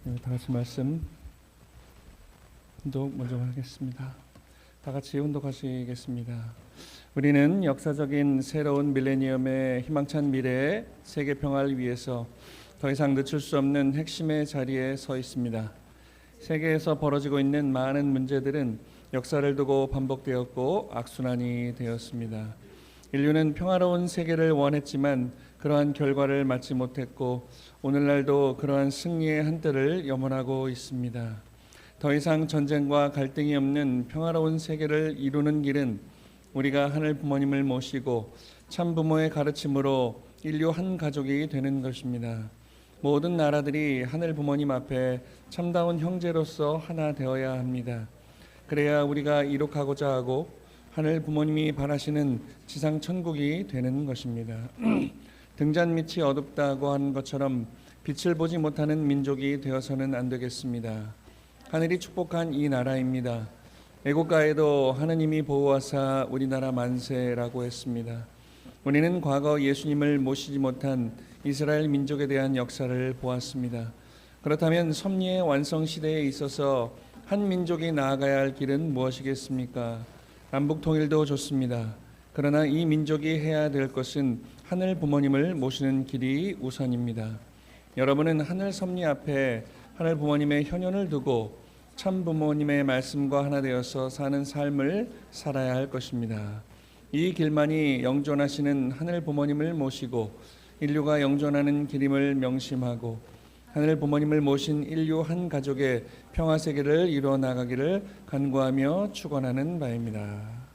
다 같이 말씀 운동 먼저 하겠습니다. 다 같이 운동하시겠습니다. 우리는 역사적인 새로운 밀레니엄의 희망찬 미래의 세계 평화를 위해서 더 이상 늦출 수 없는 핵심의 자리에 서 있습니다. 세계에서 벌어지고 있는 많은 문제들은 역사를 두고 반복되었고 악순환이 되었습니다. 인류는 평화로운 세계를 원했지만 그러한 결과를 맞지 못했고 오늘날도 그러한 승리의 한때를 염원하고 있습니다. 더 이상 전쟁과 갈등이 없는 평화로운 세계를 이루는 길은 우리가 하늘 부모님을 모시고 참 부모의 가르침으로 인류 한 가족이 되는 것입니다. 모든 나라들이 하늘 부모님 앞에 참다운 형제로서 하나 되어야 합니다. 그래야 우리가 이룩하고자 하고 하늘 부모님이 바라시는 지상 천국이 되는 것입니다. 등잔 밑이 어둡다고 한 것처럼 빛을 보지 못하는 민족이 되어서는 안 되겠습니다. 하늘이 축복한 이 나라입니다. 애국가에도 하느님이 보호하사 우리나라 만세라고 했습니다. 우리는 과거 예수님을 모시지 못한 이스라엘 민족에 대한 역사를 보았습니다. 그렇다면 섭리의 완성 시대에 있어서 한 민족이 나아가야 할 길은 무엇이겠습니까? 남북 통일도 좋습니다. 그러나 이 민족이 해야 될 것은 하늘 부모님을 모시는 길이 우선입니다. 여러분은 하늘 섭리 앞에 하늘 부모님의 현현을 두고 참 부모님의 말씀과 하나 되어서 사는 삶을 살아야 할 것입니다. 이 길만이 영존하시는 하늘 부모님을 모시고 인류가 영존하는 길임을 명심하고 하늘 부모님을 모신 인류 한 가족의 평화 세계를 이루어 나가기를 간구하며 축원하는 바입니다.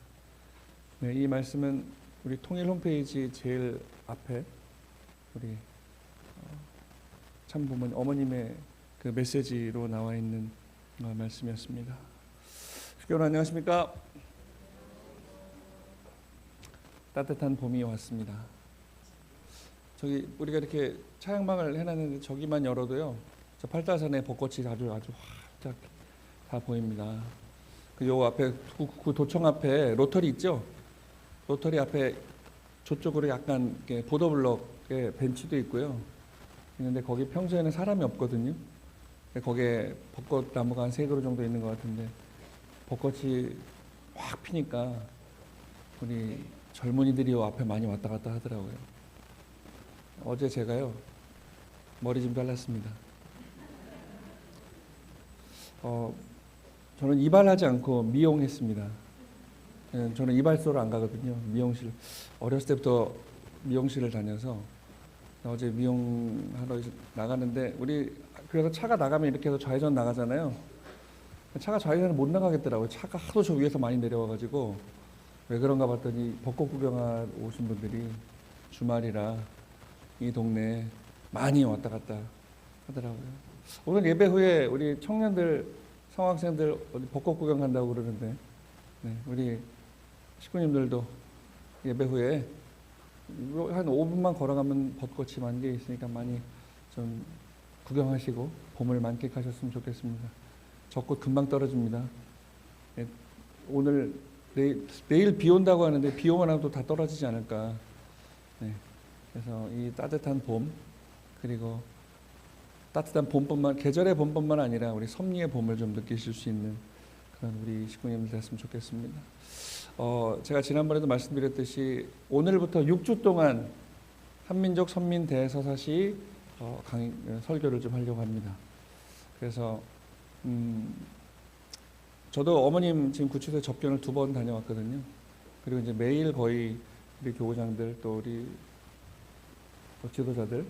네, 이 말씀은 우리 통일 홈페이지 제일 앞에 우리 참 부모님 어머님의 그 메시지로 나와 있는 말씀이었습니다. 여러분 안녕하십니까? 따뜻한 봄이 왔습니다. 저기 우리가 이렇게 차양막을 해놨는데 저기만 열어도요, 저 팔다산에 벚꽃이 아주 활짝 다 보입니다. 요 앞에 그 도청 앞에 로터리 있죠? 로터리 앞에 저쪽으로 약간 보더블럭에 벤치도 있고요. 있는데 거기 평소에는 사람이 없거든요. 거기에 벚꽃 나무가 한 3그루 정도 있는 것 같은데 벚꽃이 확 피니까 우리 젊은이들이 요 앞에 많이 왔다 갔다 하더라고요. 어제 제가요 머리 좀 잘랐습니다. 저는 이발하지 않고 미용했습니다. 저는 이발소를 안 가거든요. 미용실 어렸을 때부터 미용실을 다녀서 어제 미용하러 나가는데 우리 그래서 차가 나가면 이렇게 해서 좌회전 나가잖아요. 차가 좌회전을 못 나가겠더라고요. 차가 하도 저 위에서 많이 내려와가지고 왜 그런가 봤더니 벚꽃 구경하러 오신 분들이 주말이라 이 동네에 많이 왔다 갔다 하더라고요. 오늘 예배 후에 우리 청년들, 성학생들 어디 벚꽃 구경 간다고 그러는데 네, 우리 식구님들도 예배 후에 한 5분만 걸어가면 벚꽃이 많은 게 있으니까 많이 좀 구경하시고 봄을 만끽하셨으면 좋겠습니다. 저 꽃 금방 떨어집니다. 네, 오늘 내일 비 온다고 하는데 비 오면 또 다 떨어지지 않을까. 네, 그래서 이 따뜻한 봄 그리고 따뜻한 봄뿐만 계절의 봄뿐만 아니라 우리 섭리의 봄을 좀 느끼실 수 있는 그런 우리 식구님들 됐으면 좋겠습니다. 제가 지난번에도 말씀드렸듯이 오늘부터 6주 동안 한민족 선민 대서사시 설교를 좀 하려고 합니다. 그래서 저도 어머님 지금 구치소에 접견을 2번 다녀왔거든요. 그리고 이제 매일 거의 우리 교우장들 또 우리 지도자들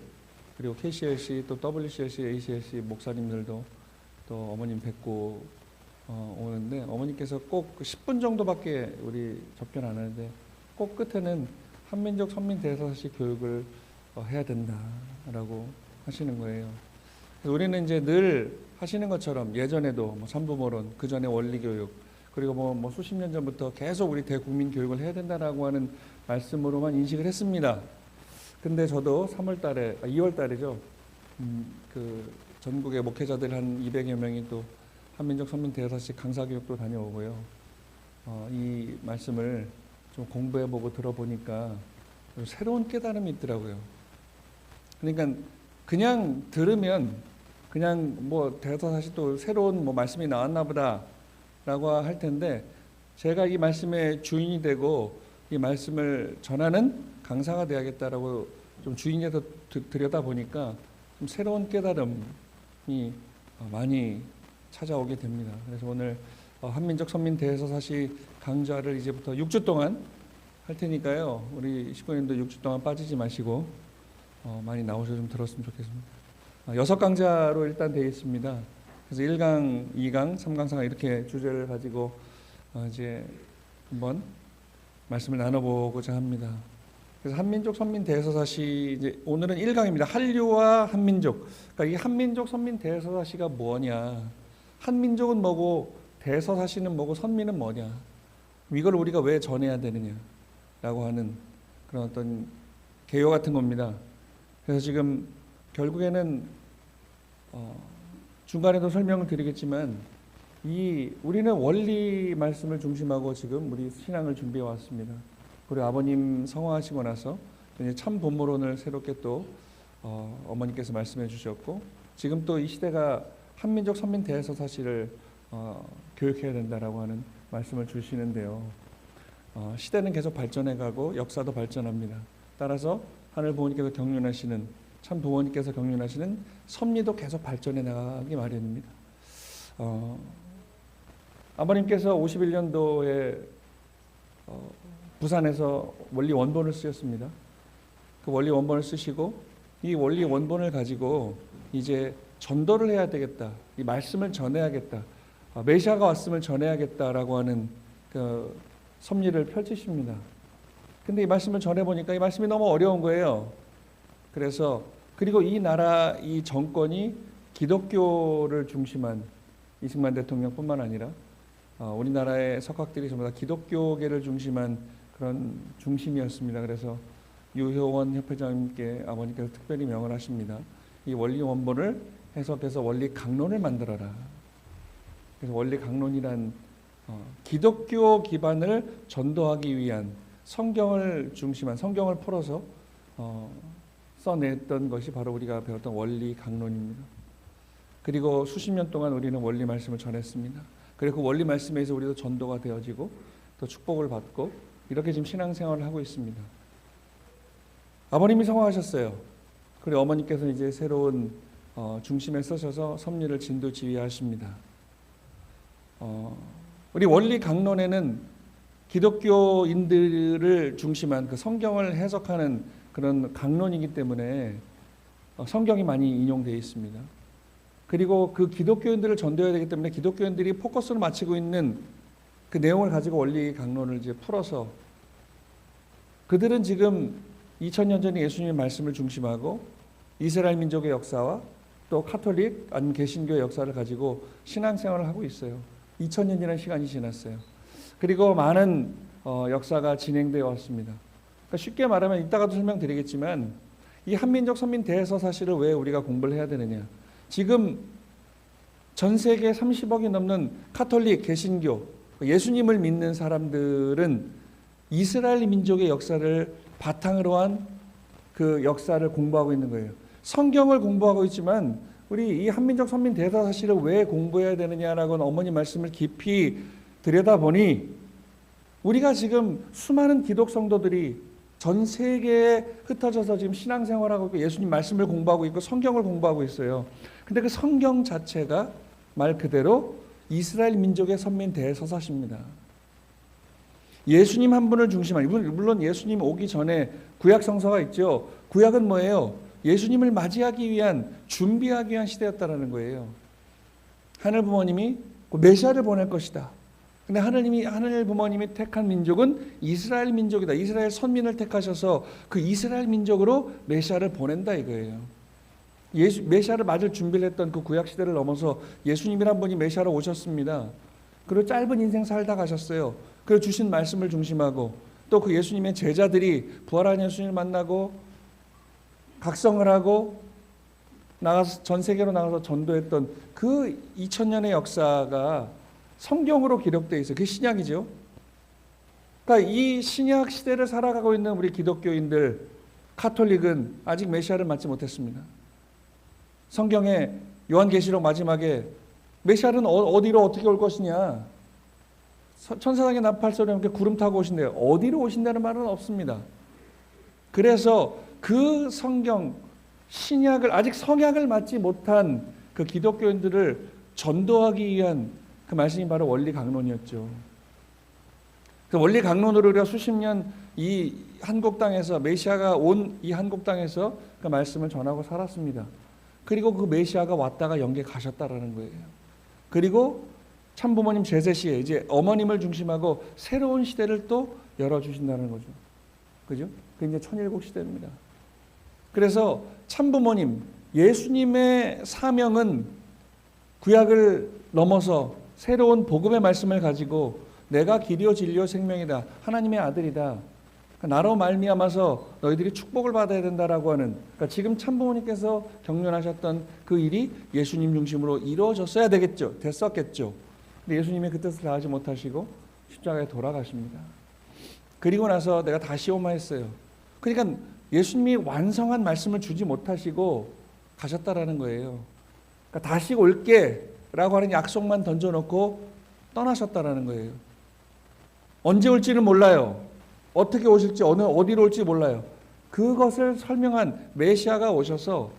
그리고 KCLC 또 WCLC, ACLC 목사님들도 또 어머님 뵙고 오는데 어머니께서 꼭 10분 정도밖에 우리 접견 안 하는데 꼭 끝에는 한민족 선민 대서사시 교육을 해야 된다라고 하시는 거예요. 우리는 이제 늘 하시는 것처럼 예전에도 뭐 삼부모론 그 전에 원리교육 그리고 뭐 수십 년 전부터 계속 우리 대국민 교육을 해야 된다라고 하는 말씀으로만 인식을 했습니다. 근데 저도 2월 달이죠. 그 전국의 목회자들 한 200여 명이 또 한민족 선민 대서사시 강사 교육도 다녀오고요. 이 말씀을 좀 공부해보고 들어보니까 새로운 깨달음이 있더라고요. 그러니까 그냥 들으면 그냥 뭐 대서사시 또 새로운 뭐 말씀이 나왔나 보다라고 할 텐데, 제가 이 말씀의 주인이 되고 이 말씀을 전하는 강사가 되야겠다라고 좀 주인에서 들여다 보니까 좀 새로운 깨달음이 많이 찾아오게 됩니다. 그래서 오늘 한민족 선민 대서사시 강좌를 이제부터 6주 동안 할 테니까요. 우리 식구님도 6주 동안 빠지지 마시고 많이 나오셔서 좀 들었으면 좋겠습니다. 6강좌로 일단 되어 있습니다. 그래서 1강, 2강, 3강, 4강 이렇게 주제를 가지고 이제 한번 말씀을 나눠보고자 합니다. 그래서 한민족 선민 대서사시, 이제 오늘은 1강입니다. 한류와 한민족. 그러니까 이 한민족 선민 대서사시가 뭐냐? 한민족은 뭐고 대서사시는 뭐고 선민은 뭐냐? 이걸 우리가 왜 전해야 되느냐라고 하는 그런 어떤 개요 같은 겁니다. 그래서 지금 결국에는 중간에도 설명을 드리겠지만 우리는 원리 말씀을 중심하고 지금 우리 신앙을 준비해 왔습니다. 그리고 아버님 성화하시고 나서 이제 참 본모론을 새롭게 또 어머니께서 말씀해 주셨고, 지금 또 이 시대가 한민족 선민 대서사시를 교육해야 된다라고 하는 말씀을 주시는데요. 시대는 계속 발전해가고 역사도 발전합니다. 따라서 하늘 부모님께서 경륜하시는, 참 부모님께서 경륜하시는 섭리도 계속 발전해 나가기 마련입니다. 아버님께서 51년도에 부산에서 원리 원본을 쓰셨습니다. 그 원리 원본을 쓰시고 이 원리 원본을 가지고 이제 전도를 해야 되겠다, 이 말씀을 전해야겠다, 메시아가 왔음을 전해야겠다라고 하는 그 섭리를 펼치십니다. 근데 이 말씀을 전해보니까 이 말씀이 너무 어려운 거예요. 그리고 이 나라, 이 정권이 기독교를 중심한, 이승만 대통령뿐만 아니라 우리나라의 석학들이 전부 다 기독교계를 중심한 그런 중심이었습니다. 그래서 유효원 협회장님께 아버님께서 특별히 명을 하십니다. 이 원리 원본을 해석해서 원리 강론을 만들어라. 그래서 원리 강론이란 기독교 기반을 전도하기 위한 성경을 중심한, 성경을 풀어서 써냈던 것이 바로 우리가 배웠던 원리 강론입니다. 그리고 수십 년 동안 우리는 원리 말씀을 전했습니다. 그리고 그 원리 말씀에서 우리도 전도가 되어지고 또 축복을 받고 이렇게 지금 신앙생활을 하고 있습니다. 아버님이 성화하셨어요. 그리고 어머니께서 이제 새로운 중심에 서셔서 섭리를 진두지휘하십니다. 우리 원리 강론에는 기독교인들을 중심한 그 성경을 해석하는 그런 강론이기 때문에 성경이 많이 인용되어 있습니다. 그리고 그 기독교인들을 전도해야 되기 때문에 기독교인들이 포커스를 맞추고 있는 그 내용을 가지고 원리 강론을 이제 풀어서, 그들은 지금 2000년 전에 예수님의 말씀을 중심하고 이스라엘 민족의 역사와 또 카톨릭 아니면 개신교의 역사를 가지고 신앙생활을 하고 있어요. 2000년이라는 시간이 지났어요. 그리고 많은 역사가 진행되어 왔습니다. 그러니까 쉽게 말하면 이따가도 설명드리겠지만 이 한민족 선민 대서사시를 왜 우리가 공부를 해야 되느냐. 지금 전 세계 30억이 넘는 카톨릭, 개신교, 예수님을 믿는 사람들은 이스라엘 민족의 역사를 바탕으로 한 그 역사를 공부하고 있는 거예요. 성경을 공부하고 있지만 우리 이 한민족 선민 대서사시를 왜 공부해야 되느냐라고 어머니 말씀을 깊이 들여다보니 우리가 지금 수많은 기독 성도들이 전 세계에 흩어져서 지금 신앙생활하고 있고 예수님 말씀을 공부하고 있고 성경을 공부하고 있어요. 근데 그 성경 자체가 말 그대로 이스라엘 민족의 선민 대서사시입니다. 예수님 한 분을 중심한, 물론 예수님 오기 전에 구약 성서가 있죠. 구약은 뭐예요? 예수님을 맞이하기 위한, 준비하기 위한 시대였다라는 거예요. 하늘 부모님이 메시아를 보낼 것이다. 근데 하늘 부모님이 택한 민족은 이스라엘 민족이다. 이스라엘 선민을 택하셔서 그 이스라엘 민족으로 메시아를 보낸다 이거예요. 메시아를 맞을 준비를 했던 그 구약 시대를 넘어서 예수님이란 분이 메시아로 오셨습니다. 그리고 짧은 인생 살다 가셨어요. 그리고 주신 말씀을 중심하고 또 그 예수님의 제자들이 부활한 예수님을 만나고 각성을 하고 나가서 전 세계로 나가서 전도했던 그 2000년의 역사가 성경으로 기록되어 있어요. 그게 신약이죠. 그러니까 이 신약 시대를 살아가고 있는 우리 기독교인들, 카톨릭은 아직 메시아를 맞지 못했습니다. 성경에 요한계시록 마지막에 메시아는 어디로 어떻게 올 것이냐, 천사장의 나팔 소리와 함께 구름 타고 오신대요. 어디로 오신다는 말은 없습니다. 그래서 그 성경 신약을 아직 성약을 맞지 못한 그 기독교인들을 전도하기 위한 그 말씀이 바로 원리 강론이었죠. 그 원리 강론으로 우리가 수십 년 이 한국 땅에서 메시아가 온 이 한국 땅에서 그 말씀을 전하고 살았습니다. 그리고 그 메시아가 왔다가 영계 가셨다라는 거예요. 그리고 참부모님 제세 시에 이제 어머님을 중심하고 새로운 시대를 또 열어주신다는 거죠. 그죠? 그 이제 천일국 시대입니다. 그래서 참부모님, 예수님의 사명은 구약을 넘어서 새로운 복음의 말씀을 가지고 내가 길이요 진리요 생명이다, 하나님의 아들이다, 나로 말미암아서 너희들이 축복을 받아야 된다라고 하는, 그러니까 지금 참부모님께서 경륜하셨던 그 일이 예수님 중심으로 이루어졌어야 되겠죠. 됐었겠죠. 근데 예수님이 그 뜻을 다하지 못하시고 십자가에 돌아가십니다. 그리고 나서 내가 다시 오마 했어요. 그러니까 예수님이 완성한 말씀을 주지 못하시고 가셨다라는 거예요. 그러니까 다시 올게 라고 하는 약속만 던져놓고 떠나셨다라는 거예요. 언제 올지는 몰라요. 어떻게 오실지, 어디로 올지 몰라요. 그것을 설명한 메시아가 오셔서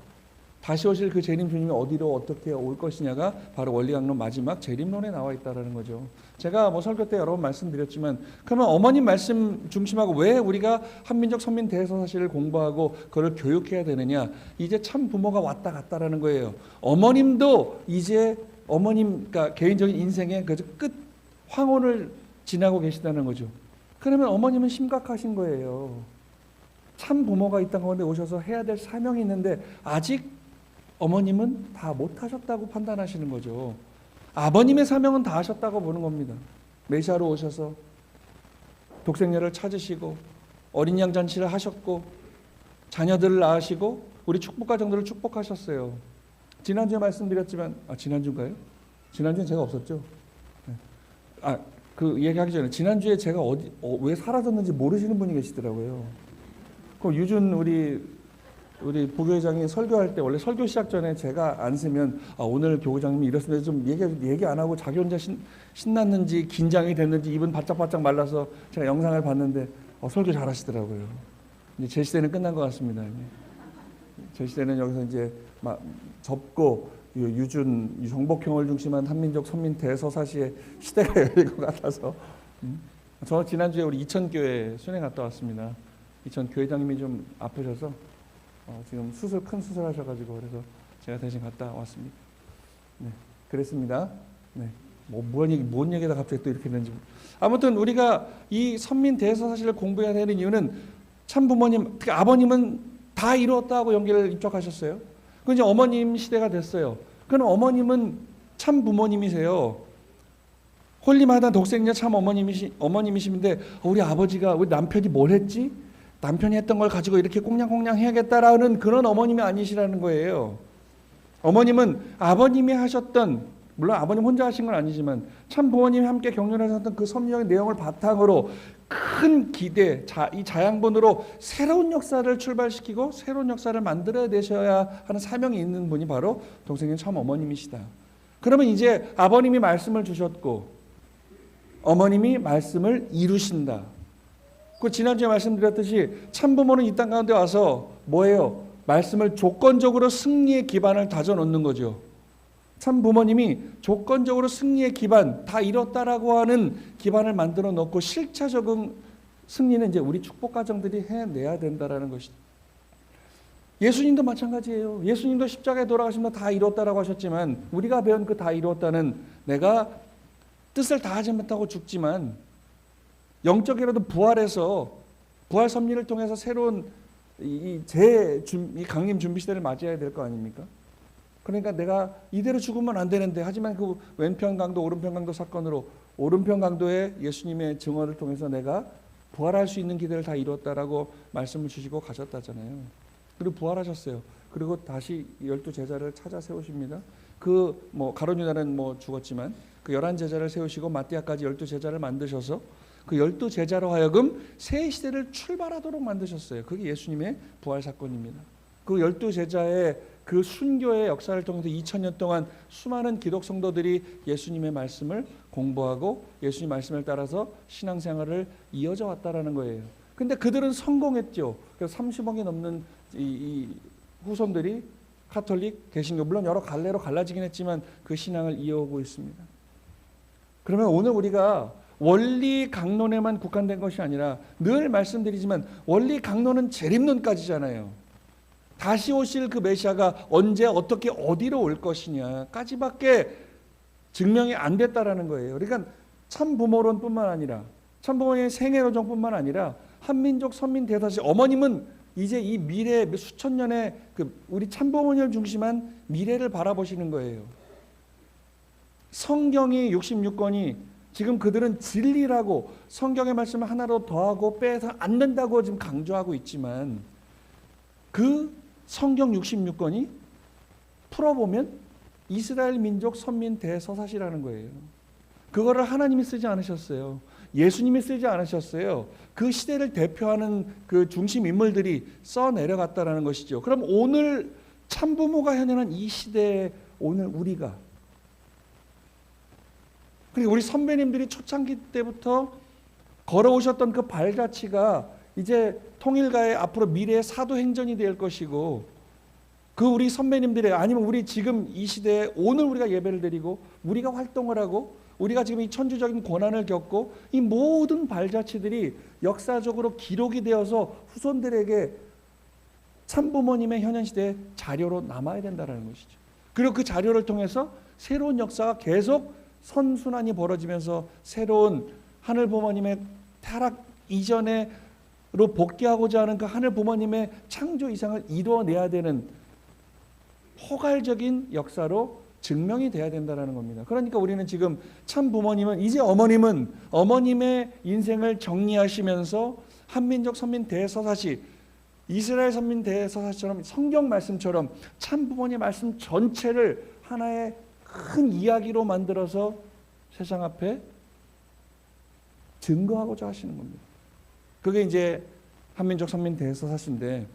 다시 오실 그 재림 주님이 어디로 어떻게 올 것이냐가 바로 원리강론 마지막 재림론에 나와 있다는 거죠. 제가 설교 때 여러 번 말씀드렸지만, 그러면 어머님 말씀 중심하고 왜 우리가 한민족 선민 대서사시를 공부하고 그걸 교육해야 되느냐? 이제 참 부모가 왔다 갔다라는 거예요. 어머님도 이제 그러니까 개인적인 인생의 그 끝 황혼을 지나고 계시다는 거죠. 그러면 어머님은 심각하신 거예요. 참 부모가 이 땅 가운데 오셔서 해야 될 사명이 있는데 아직 어머님은 다 못하셨다고 판단하시는 거죠. 아버님의 사명은 다 하셨다고 보는 겁니다. 메시아로 오셔서 독생녀를 찾으시고 어린 양 잔치를 하셨고 자녀들을 낳으시고 우리 축복가정들을 축복하셨어요. 지난주에 말씀드렸지만, 지난주인가요? 지난주엔 제가 없었죠. 그 얘기하기 전에 지난주에 제가 왜 사라졌는지 모르시는 분이 계시더라고요. 그 유준 우리 부교회장이 설교할 때 원래 설교 시작 전에 제가 안 쓰면 오늘 교구장님이 이렇습니다 좀 얘기 안 하고 자기 혼자 신났는지 긴장이 됐는지 입은 바짝바짝 말라서 제가 영상을 봤는데 설교 잘하시더라고요. 이제 제 시대는 끝난 것 같습니다. 제 시대는 여기서 이제 막 접고 유준, 정복형을 중심한 한민족 선민 대서사시의 시대가 열릴 것 같아서 저 지난주에 우리 이천교회 순회 갔다 왔습니다. 이천 교회장님이 좀 아프셔서 지금 큰 수술 하셔가지고 그래서 제가 대신 갔다 왔습니다. 네, 그랬습니다. 네, 뭔 얘기다 갑자기 또 이렇게 됐는지. 아무튼 우리가 이 선민 대서사시를 공부해야 되는 이유는 참 부모님, 특히 아버님은 다 이루었다고 연기를 입적하셨어요. 그 이제 어머님 시대가 됐어요. 그럼 어머님은 참 부모님이세요. 홀림하다 독생녀 참 어머님이시는데 우리 아버지가 우리 남편이 뭘 했지? 남편이 했던 걸 가지고 이렇게 꽁냥꽁냥 해야겠다라는 그런 어머님이 아니시라는 거예요. 어머님은 아버님이 하셨던, 물론 아버님 혼자 하신 건 아니지만 참 부모님이 함께 경륜하셨던 그 섭리적인 내용을 바탕으로 큰 기대, 이 자양분으로 새로운 역사를 출발시키고 새로운 역사를 만들어야 되셔야 하는 사명이 있는 분이 바로 동생님 참 어머님이시다. 그러면 이제 아버님이 말씀을 주셨고 어머님이 말씀을 이루신다. 그 지난주에 말씀드렸듯이 참부모는 이 땅 가운데 와서 뭐예요? 말씀을 조건적으로 승리의 기반을 다져놓는 거죠. 참부모님이 조건적으로 승리의 기반, 다 이뤘다라고 하는 기반을 만들어 놓고 실차적인 승리는 이제 우리 축복가정들이 해내야 된다라는 것이죠. 예수님도 마찬가지예요. 예수님도 십자가에 돌아가시면서 다 이뤘다라고 하셨지만 우리가 배운 그 다 이뤘다는 내가 뜻을 다하지 못하고 죽지만 영적이라도 부활해서 부활 섭리를 통해서 새로운 이 강림 준비 시대를 맞이해야 될 거 아닙니까? 그러니까 내가 이대로 죽으면 안 되는데, 하지만 그 왼편 강도 오른편 강도 사건으로 오른편 강도의 예수님의 증언을 통해서 내가 부활할 수 있는 기대를 다 이뤘다라고 말씀을 주시고 가셨다잖아요. 그리고 부활하셨어요. 그리고 다시 12제자를 찾아 세우십니다. 가룟 유다는 죽었지만 그 11제자를 세우시고 마띠아까지 12제자를 만드셔서 그 12제자로 하여금 새 시대를 출발하도록 만드셨어요. 그게 예수님의 부활 사건입니다. 그 12제자의 그 순교의 역사를 통해서 2000년 동안 수많은 기독 성도들이 예수님의 말씀을 공부하고 예수님 말씀을 따라서 신앙생활을 이어져 왔다라는 거예요. 근데 그들은 성공했죠. 그래서 30억이 넘는 이 후손들이 카톨릭, 개신교, 물론 여러 갈래로 갈라지긴 했지만 그 신앙을 이어오고 있습니다. 그러면 오늘 우리가 원리 강론에만 국한된 것이 아니라 늘 말씀드리지만 원리 강론은 재림론까지잖아요. 다시 오실 그 메시아가 언제 어떻게 어디로 올 것이냐까지밖에 증명이 안 됐다라는 거예요. 그러니까 참부모론뿐만 아니라 참부모의 생애로정뿐만 아니라 한민족 선민 대사시 어머님은 이제 이 미래 수천 년의 그 우리 참부모님을 중심한 미래를 바라보시는 거예요. 성경이 66권이 지금 그들은 진리라고 성경의 말씀을 하나로 더하고 빼서 안 된다고 지금 강조하고 있지만 그 성경 66권이 풀어보면 이스라엘 민족 선민 대서사시라는 거예요. 그거를 하나님이 쓰지 않으셨어요. 예수님이 쓰지 않으셨어요. 그 시대를 대표하는 그 중심 인물들이 써내려갔다라는 것이죠. 그럼 오늘 참부모가 현현한 이 시대에 오늘 우리가, 그리고 우리 선배님들이 초창기 때부터 걸어오셨던 그 발자취가 이제 통일가의 앞으로 미래의 사도행전이 될 것이고, 그 우리 선배님들의, 아니면 우리 지금 이 시대에 오늘 우리가 예배를 드리고 우리가 활동을 하고 우리가 지금 이 천주적인 고난을 겪고 이 모든 발자취들이 역사적으로 기록이 되어서 후손들에게 참부모님의 현현시대의 자료로 남아야 된다는 것이죠. 그리고 그 자료를 통해서 새로운 역사가 계속 선순환이 벌어지면서 새로운 하늘 부모님의 타락 이전으로 복귀하고자 하는 그 하늘 부모님의 창조 이상을 이루어내야 되는 포괄적인 역사로 증명이 돼야 된다는 겁니다. 그러니까 우리는 지금 참 부모님은 이제 어머님의 인생을 정리하시면서 한민족 선민 대서사시, 이스라엘 선민 대서사시처럼 성경 말씀처럼 참 부모님 말씀 전체를 하나의 큰 이야기로 만들어서 세상 앞에 증거하고자 하시는 겁니다. 그게 이제 한민족 선민 대서사시인데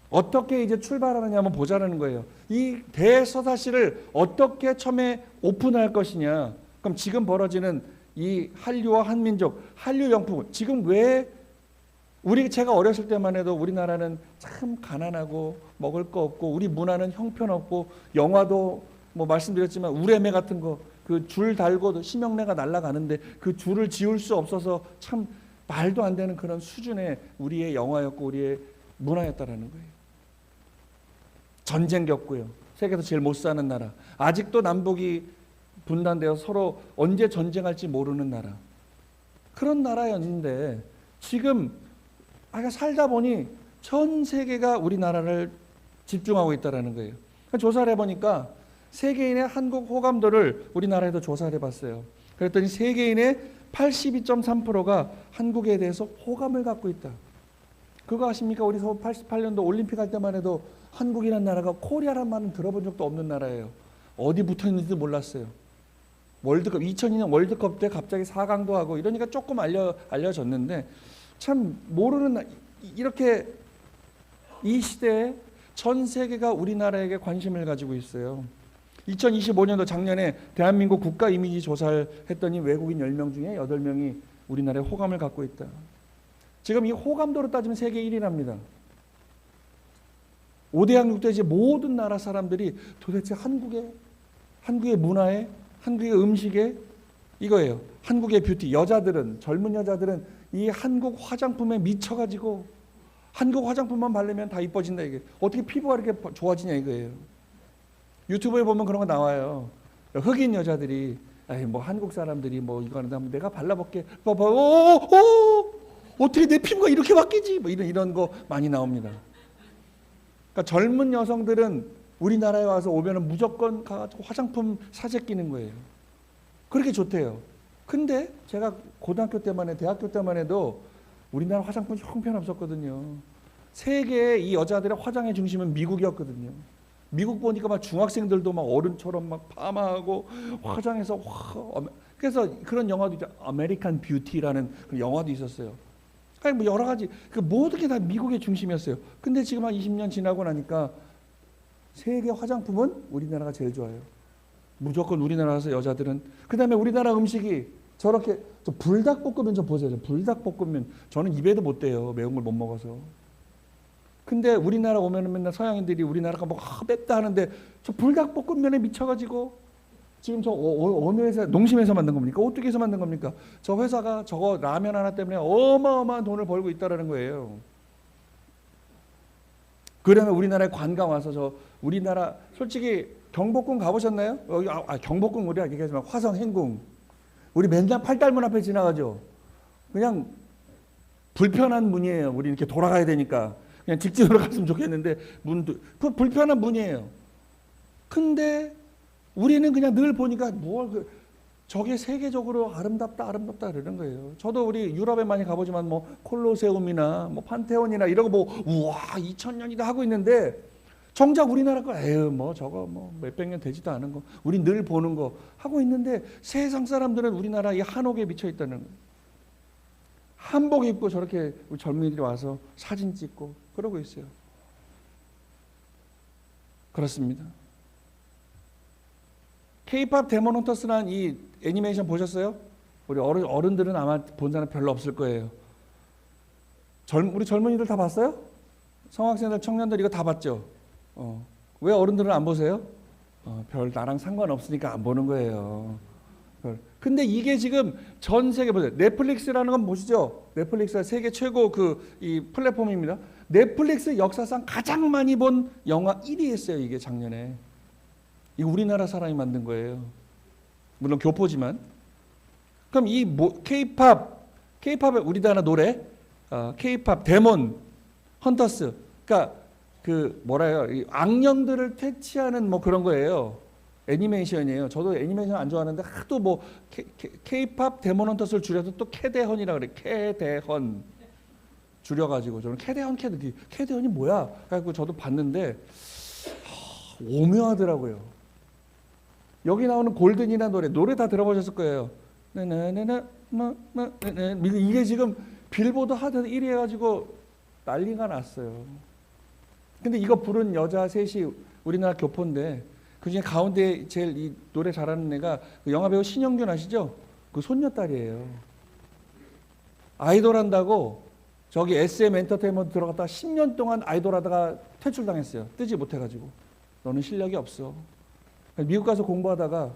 어떻게 이제 출발하느냐 한번 보자라는 거예요. 이 대서사시를 어떻게 처음에 오픈할 것이냐. 그럼 지금 벌어지는 이 한류와 한민족, 한류 영품, 지금 왜 제가 어렸을 때만 해도 우리나라는 참 가난하고 먹을 거 없고 우리 문화는 형편없고 영화도 뭐 말씀드렸지만 우레메 같은 거 그 줄 달고도 심형래가 날아가는데 그 줄을 지울 수 없어서 참 말도 안 되는 그런 수준의 우리의 영화였고 우리의 문화였다라는 거예요. 전쟁 겪고요. 세계에서 제일 못 사는 나라. 아직도 남북이 분단되어 서로 언제 전쟁할지 모르는 나라. 그런 나라였는데 지금 살다 보니 전 세계가 우리나라를 집중하고 있다는 거예요. 조사를 해보니까 세계인의 한국 호감도를 우리나라에도 조사를 해봤어요. 그랬더니 세계인의 82.3%가 한국에 대해서 호감을 갖고 있다. 그거 아십니까? 우리 88년도 올림픽 할 때만 해도 한국이라는 나라가 코리아란 말은 들어본 적도 없는 나라예요. 어디 붙어 있는지도 몰랐어요. 월드컵 2002년 월드컵 때 갑자기 4강도 하고 이러니까 조금 알려졌는데 참 모르는 이렇게 이 시대에 전 세계가 우리나라에게 관심을 가지고 있어요. 2025년도 작년에 대한민국 국가 이미지 조사를 했더니 외국인 10명 중에 8명이 우리나라에 호감을 갖고 있다. 지금 이 호감도로 따지면 세계 1위랍니다. 5대양 6대지 모든 나라 사람들이 도대체 한국의 문화에, 한국의 음식에 이거예요. 한국의 뷰티. 여자들은, 젊은 여자들은 이 한국 화장품에 미쳐가지고 한국 화장품만 바르면 다 이뻐진다 이게. 어떻게 피부가 이렇게 좋아지냐 이거예요. 유튜브에 보면 그런 거 나와요. 흑인 여자들이 뭐 한국 사람들이 뭐 이거 하는데 한번 내가 발라볼게. 봐봐. 어떻게 내 피부가 이렇게 바뀌지? 뭐 이런 거 많이 나옵니다. 그러니까 젊은 여성들은 우리나라에 와서 오면은 무조건 가가지고 화장품 사재 끼는 거예요. 그렇게 좋대요. 근데 제가 고등학교 때만 해, 대학교 때만 해도 우리나라 화장품 형편없었거든요. 세계의 이 여자들의 화장의 중심은 미국이었거든요. 미국 보니까 막 중학생들도 막 어른처럼 막 파마하고 화장해서 그래서 그런 영화도 있죠. 아메리칸 뷰티라는 그런 영화도 있었어요. 아니 뭐 여러 가지 그 모든 게 다 미국의 중심이었어요. 근데 지금 한 20년 지나고 나니까 세계 화장품은 우리나라가 제일 좋아요. 무조건 우리나라에서 여자들은. 그 다음에 우리나라 음식이 저렇게 불닭볶음면 좀 보세요. 불닭볶음면 저는 입에도 못 대요. 매운 걸 못 먹어서. 근데 우리나라 오면은 맨날 서양인들이 우리나라가 뭐 맵다 하는데 저 불닭볶음면에 미쳐가지고 지금 저 어느 회사, 농심에서 만든 겁니까? 오뚜기에서 만든 겁니까? 저 회사가 저거 라면 하나 때문에 어마어마한 돈을 벌고 있다라는 거예요. 그러면 우리나라에 관광 와서 저 우리나라 솔직히 경복궁 가보셨나요? 여기 경복궁 우리가 얘기하지만 화성 행궁 우리 맨날 팔달문 앞에 지나가죠. 그냥 불편한 문이에요. 우리 이렇게 돌아가야 되니까 그냥 직진으로 갔으면 좋겠는데 문도 그 불편한 문이에요. 근데 우리는 그냥 늘 보니까 저게 세계적으로 아름답다 그러는 거예요. 저도 우리 유럽에 많이 가보지만 뭐 콜로세움이나 뭐 판테온이나 이런 거 뭐 우와 2000년이다 하고 있는데 정작 우리나라 거 에휴 뭐 저거 뭐 몇백 년 되지도 않은 거 우리 늘 보는 거 하고 있는데 세상 사람들은 우리나라 이 한옥에 미쳐 있다는 거예요. 한복 입고 저렇게 우리 젊은이들이 와서 사진 찍고 그러고 있어요. 그렇습니다. K-팝 데몬 헌터스라는 이 애니메이션 보셨어요? 우리 어른들은 아마 본 사람 별로 없을 거예요. 우리 젊은이들 다 봤어요? 성학생들, 청년들 이거 다 봤죠? 왜 어른들은 안 보세요? 별 나랑 상관없으니까 안 보는 거예요. 근데 이게 지금 전 세계 보세요. 넷플릭스라는 건 보시죠? 넷플릭스가 세계 최고 이 플랫폼입니다. 넷플릭스 역사상 가장 많이 본 영화 1위 했어요. 이게 작년에. 이거 우리나라 사람이 만든 거예요. 물론 교포지만. 그럼 이 K-팝의 우리나라 노래, K-팝 데몬 헌터스, 그러니까 이 악령들을 퇴치하는 뭐 그런 거예요. 애니메이션이에요. 저도 애니메이션 안 좋아하는데 하도 뭐 K-팝 데몬 헌터스를 줄여서 또 캐대헌이라 그래. 캐대헌 줄여가지고 저는 캐대헌이 뭐야? 그래갖고 저도 봤는데 오묘하더라고요. 여기 나오는 골든이나 노래 다 들어보셨을 거예요. 이게 지금 빌보드 하드 1위 해가지고 난리가 났어요. 근데 이거 부른 여자 셋이 우리나라 교포인데 그중에 가운데 제일 이 노래 잘하는 애가 영화배우 신영균 아시죠? 그 손녀딸이에요. 아이돌 한다고 저기 SM 엔터테인먼트 들어갔다가 10년 동안 아이돌 하다가 퇴출당했어요. 뜨지 못해가지고. 너는 실력이 없어. 미국 가서 공부하다가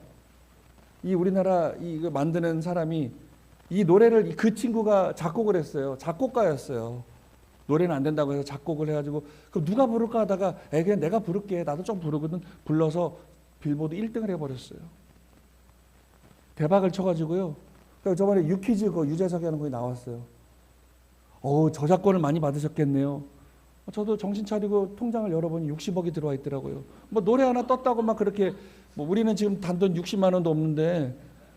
이 우리나라 이거 만드는 사람이 이 노래를 그 친구가 작곡을 했어요. 작곡가였어요. 노래는 안 된다고 해서 작곡을 해가지고 그럼 누가 부를까 하다가 그냥 내가 부를게. 나도 좀 부르거든. 불러서 빌보드 1등을 해버렸어요. 대박을 쳐가지고요. 저번에 유퀴즈 유재석이 하는 거에 나왔어요. 저작권을 많이 받으셨겠네요. 저도 정신 차리고 통장을 열어보니 60억이 들어와 있더라고요. 뭐 노래 하나 떴다고 막 그렇게 뭐 우리는 지금 단돈 60만 원도 없는데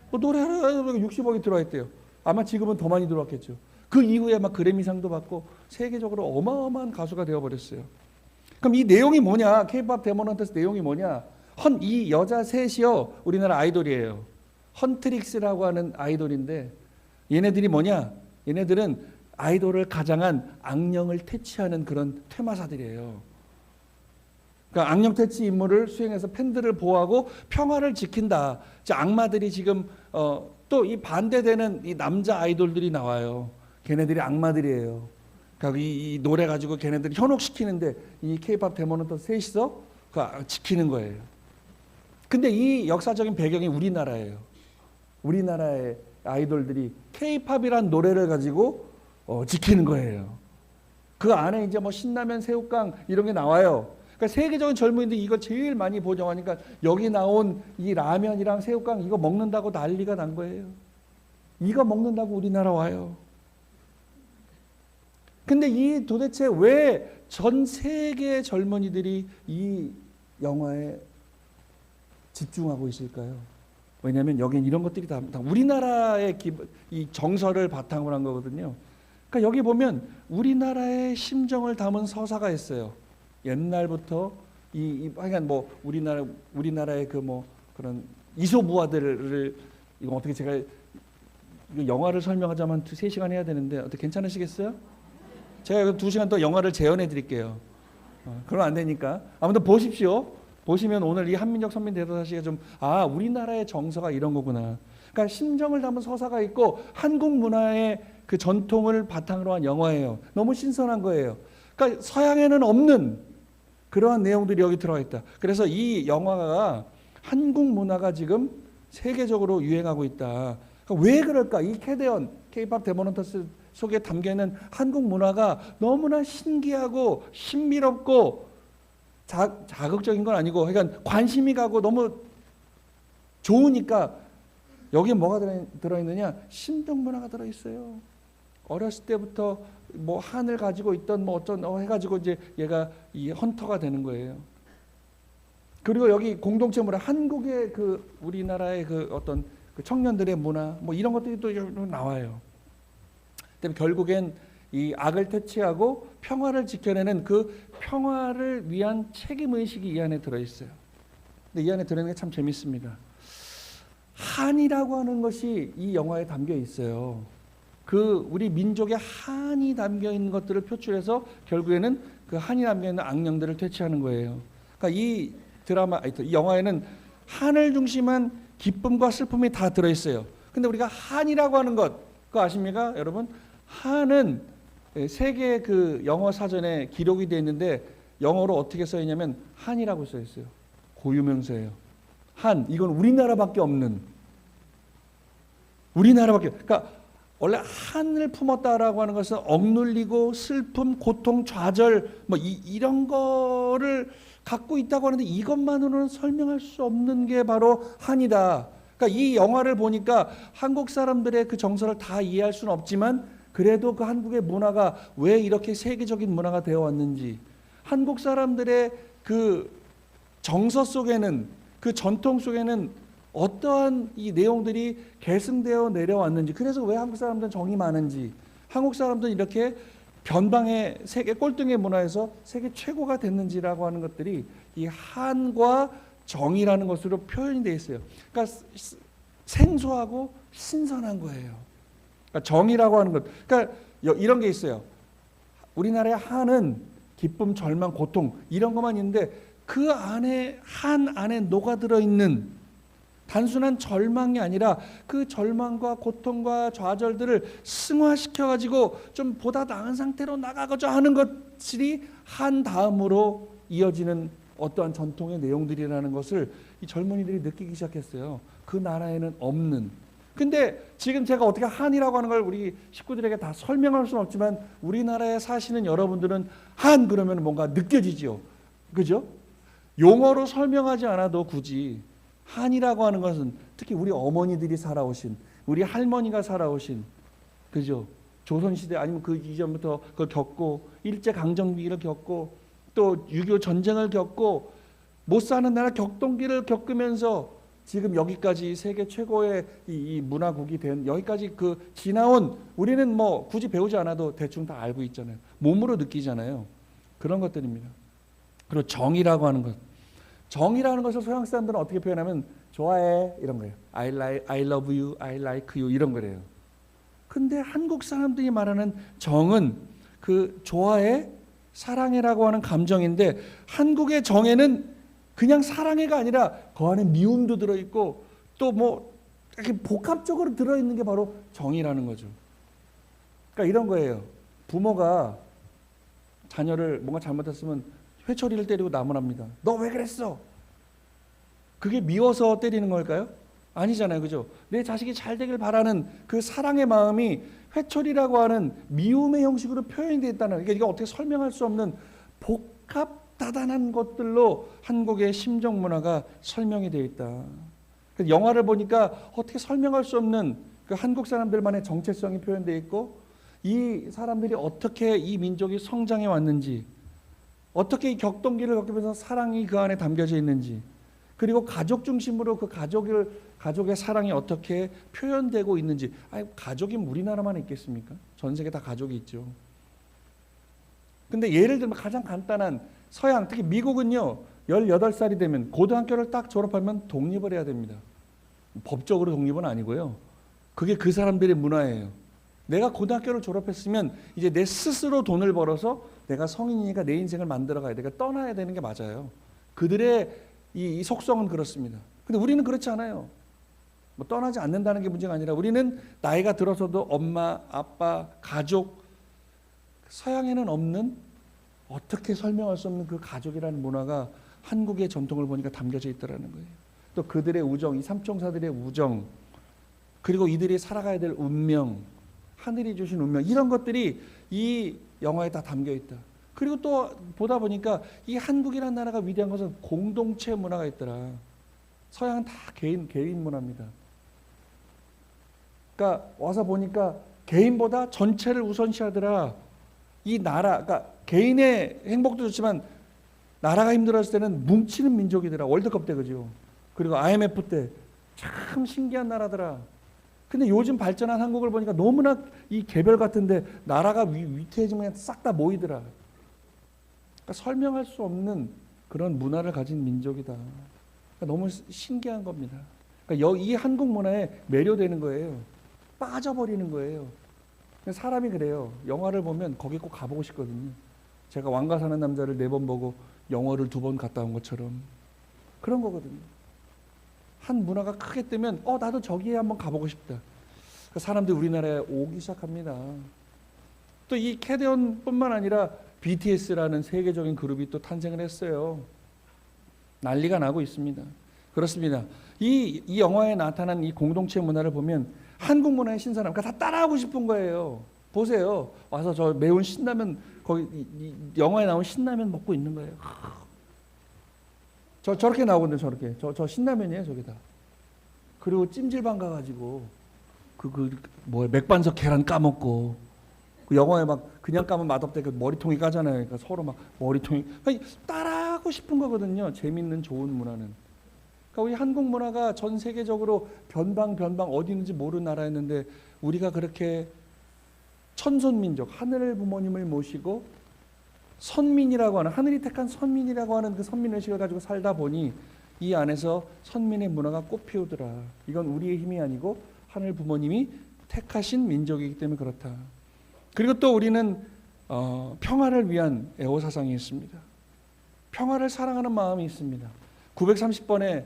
뭐 노래 하나 60억이 들어와 있대요. 아마 지금은 더 많이 들어왔겠죠. 그 이후에 막 그래미상도 받고 세계적으로 어마어마한 가수가 되어버렸어요. 그럼 이 내용이 뭐냐? K-팝 데몬 헌터스 내용이 뭐냐? 이 여자 셋이요. 우리나라 아이돌이에요. 헌트릭스라고 하는 아이돌인데 얘네들이 뭐냐? 얘네들은 아이돌을 가장한 악령을 퇴치하는 그런 퇴마사들이에요. 그러니까 악령 퇴치 임무를 수행해서 팬들을 보호하고 평화를 지킨다. 악마들이 지금 또 이 반대되는 이 남자 아이돌들이 나와요. 걔네들이 악마들이에요. 그러니까 이 노래 가지고 걔네들이 현혹시키는데 이 K-팝 데몬은 또 셋이서 지키는 거예요. 근데 이 역사적인 배경이 우리나라예요. 우리나라의 아이돌들이 K-팝이란 노래를 가지고 지키는 거예요. 그 안에 이제 뭐 신라면, 새우깡 이런 게 나와요. 그러니까 세계적인 젊은이들이 이거 제일 많이 보정하니까 여기 나온 이 라면이랑 새우깡 이거 먹는다고 난리가 난 거예요. 이거 먹는다고 우리나라 와요. 근데 이 도대체 왜 전 세계 젊은이들이 이 영화에 집중하고 있을까요? 왜냐하면 여긴 이런 것들이 다 우리나라의 이 정서를 바탕으로 한 거거든요. 그러니까 여기 보면 우리나라의 심정을 담은 서사가 있어요. 옛날부터 하여간 뭐 우리나라의 그런 이소부화들을 이거 어떻게 제가 영화를 설명하자면 3시간 해야 되는데 어떻게 괜찮으시겠어요? 제가 2시간 더 영화를 재현해 드릴게요. 그러면 안 되니까. 아무튼 보십시오. 보시면 오늘 이 한민족 선민 대도사시가 좀 우리나라의 정서가 이런 거구나. 그러니까 심정을 담은 서사가 있고 한국 문화의 그 전통을 바탕으로 한 영화예요. 너무 신선한 거예요. 그러니까 서양에는 없는 그러한 내용들이 여기 들어가 있다. 그래서 이 영화가 한국 문화가 지금 세계적으로 유행하고 있다. 그러니까 왜 그럴까? 이 캐대언, K-팝 데모넌터스 속에 담겨있는 한국 문화가 너무나 신기하고 신비롭고 자극적인 건 아니고, 그러니까 관심이 가고 너무 좋으니까 여기에 뭐가 들어있느냐? 신병 문화가 들어있어요. 어렸을 때부터 뭐 한을 가지고 있던 뭐 어떤 해가지고 이제 얘가 이 헌터가 되는 거예요. 그리고 여기 공동체 문화, 한국의 그 우리나라의 그 어떤 그 청년들의 문화, 뭐 이런 것들이 또 나와요. 그다음에 결국엔 이 악을 퇴치하고 평화를 지켜내는 그 평화를 위한 책임 의식이 이 안에 들어 있어요. 근데 이 안에 들어있는 게 참 재밌습니다. 한이라고 하는 것이 이 영화에 담겨 있어요. 그 우리 민족의 한이 담겨 있는 것들을 표출해서 결국에는 그 한이 담겨 있는 악령들을 퇴치하는 거예요. 그러니까 이 이 영화에는 한을 중심한 기쁨과 슬픔이 다 들어 있어요. 근데 우리가 한이라고 하는 것, 그거 아십니까, 여러분? 한은 세계 그 영어 사전에 기록이 되어 있는데 영어로 어떻게 써 있냐면 한이라고 써 있어요. 고유명사예요. 한, 이건 우리나라밖에 없는, 그러니까 원래 한을 품었다라고 하는 것은 억눌리고 슬픔, 고통, 좌절 뭐 이런 거를 갖고 있다고 하는데 이것만으로는 설명할 수 없는 게 바로 한이다. 그러니까 이 영화를 보니까 한국 사람들의 그 정서를 다 이해할 수는 없지만 그래도 그 한국의 문화가 왜 이렇게 세계적인 문화가 되어 왔는지, 한국 사람들의 그 정서 속에는, 그 전통 속에는 어떠한 이 내용들이 계승되어 내려왔는지, 그래서 왜 한국 사람들은 정이 많은지, 한국 사람들은 이렇게 변방의 세계 꼴등의 문화에서 세계 최고가 됐는지라고 하는 것들이 이 한과 정이라는 것으로 표현이 되어 있어요. 그러니까 생소하고 신선한 거예요. 그러니까 정이라고 하는 것, 그러니까 이런 게 있어요. 우리나라의 한은 기쁨, 절망, 고통 이런 것만 있는데 그 안에 한 안에 녹아들어 있는 단순한 절망이 아니라 그 절망과 고통과 좌절들을 승화시켜 가지고 좀 보다 나은 상태로 나가고자 하는 것들이 한 다음으로 이어지는 어떠한 전통의 내용들이라는 것을 이 젊은이들이 느끼기 시작했어요. 그 나라에는 없는. 근데 지금 제가 어떻게 한이라고 하는 걸 우리 식구들에게 다 설명할 수는 없지만 우리나라에 사시는 여러분들은 한 그러면 뭔가 느껴지지요. 그죠? 용어로 설명하지 않아도 굳이 한이라고 하는 것은 특히 우리 어머니들이 살아오신, 우리 할머니가 살아오신, 그죠? 조선시대 아니면 그 이전부터 그걸 겪고 일제강점기를 겪고 또 6.25 전쟁을 겪고 못 사는 나라 격동기를 겪으면서 지금 여기까지 세계 최고의 이 문화국이 된 여기까지 그 지나온, 우리는 뭐 굳이 배우지 않아도 대충 다 알고 있잖아요. 몸으로 느끼잖아요. 그런 것들입니다. 그리고 정이라고 하는 것, 정이라는 것을 서양 사람들은 어떻게 표현하면 좋아해 이런 거예요. I love you, I like you 이런 거래요. 근데 한국 사람들이 말하는 정은 그 좋아해, 사랑해라고 하는 감정인데 한국의 정에는 그냥 사랑해가 아니라 그 안에 미움도 들어있고 또 뭐 이렇게 복합적으로 들어있는 게 바로 정이라는 거죠. 그러니까 이런 거예요. 부모가 자녀를 뭔가 잘못했으면 회초리를 때리고 나무랍니다. 너 왜 그랬어? 그게 미워서 때리는 걸까요? 아니잖아요. 그죠? 내 자식이 잘 되길 바라는 그 사랑의 마음이 회초리라고 하는 미움의 형식으로 표현이 되어 있다는, 그러니까 이거 어떻게 설명할 수 없는 복합다단한 것들로 한국의 심정 문화가 설명이 되어 있다. 영화를 보니까 어떻게 설명할 수 없는 그 한국 사람들만의 정체성이 표현되어 있고 이 사람들이 어떻게 이 민족이 성장해 왔는지, 어떻게 이 격동기를 겪으면서 사랑이 그 안에 담겨져 있는지, 그리고 가족 중심으로 그 가족의 사랑이 어떻게 표현되고 있는지. 아니, 가족이 우리나라만 있겠습니까? 전 세계 다 가족이 있죠. 근데 예를 들면 가장 간단한 서양, 특히 미국은요 18살이 되면 고등학교를 딱 졸업하면 독립을 해야 됩니다. 법적으로 독립은 아니고요. 그게 그 사람들의 문화예요. 내가 고등학교를 졸업했으면 이제 내 스스로 돈을 벌어서 내가 성인이니까 내 인생을 만들어가야 돼. 내가 떠나야 되는 게 맞아요. 그들의 이 속성은 그렇습니다. 근데 우리는 그렇지 않아요. 뭐 떠나지 않는다는 게 문제가 아니라 우리는 나이가 들어서도 엄마, 아빠, 가족, 서양에는 없는 어떻게 설명할 수 없는 그 가족이라는 문화가 한국의 전통을 보니까 담겨져 있더라는 거예요. 또 그들의 우정, 이 삼총사들의 우정, 그리고 이들이 살아가야 될 운명, 하늘이 주신 운명, 이런 것들이 이 영화에 다 담겨 있다. 그리고 또 보다 보니까 이 한국이라는 나라가 위대한 것은 공동체 문화가 있더라. 서양은 다 개인 문화입니다. 그러니까 와서 보니까 개인보다 전체를 우선시하더라. 이 나라, 그러니까 개인의 행복도 좋지만 나라가 힘들었을 때는 뭉치는 민족이더라. 월드컵 때 그죠. 그리고 IMF 때 참 신기한 나라더라. 근데 요즘 발전한 한국을 보니까 너무나 이 개별 같은데 나라가 위태해지면 싹 다 모이더라. 그러니까 설명할 수 없는 그런 문화를 가진 민족이다. 그러니까 너무 신기한 겁니다. 그러니까 이 한국 문화에 매료되는 거예요. 빠져버리는 거예요. 사람이 그래요. 영화를 보면 거기 꼭 가보고 싶거든요. 제가 왕가 사는 남자를 4번 보고 영어를 2번 갔다 온 것처럼 그런 거거든요. 한 문화가 크게 뜨면 나도 저기에 한번 가보고 싶다. 그러니까 사람들이 우리나라에 오기 시작합니다. 또 이 캐대언뿐만 아니라 BTS라는 세계적인 그룹이 또 탄생을 했어요. 난리가 나고 있습니다. 그렇습니다. 이 영화에 나타난 이 공동체 문화를 보면 한국 문화의 신선함, 그러니까 다 따라하고 싶은 거예요. 보세요. 와서 저 매운 신라면, 거기 이 영화에 나온 신라면 먹고 있는 거예요. 저렇게 나오거든요. 저렇게 저 신라면이에요. 저게 다. 그리고 찜질방 가가지고 뭐야 맥반석 계란 까먹고 그 영화에 막 그냥 까면 맛없대. 그 머리통이 까잖아요. 그러니까 서로 막 머리통이 따라하고 싶은 거거든요. 재밌는 좋은 문화는. 그러니까 우리 한국 문화가 전 세계적으로 변방 어디 있는지 모르는 나라였는데 우리가 그렇게 천손민족, 하늘 부모님을 모시고 선민이라고 하는, 하늘이 택한 선민이라고 하는 그 선민의식을 가지고 살다 보니 이 안에서 선민의 문화가 꽃피우더라. 이건 우리의 힘이 아니고 하늘 부모님이 택하신 민족이기 때문에 그렇다. 그리고 또 우리는 평화를 위한 애호사상이 있습니다. 평화를 사랑하는 마음이 있습니다. 930번에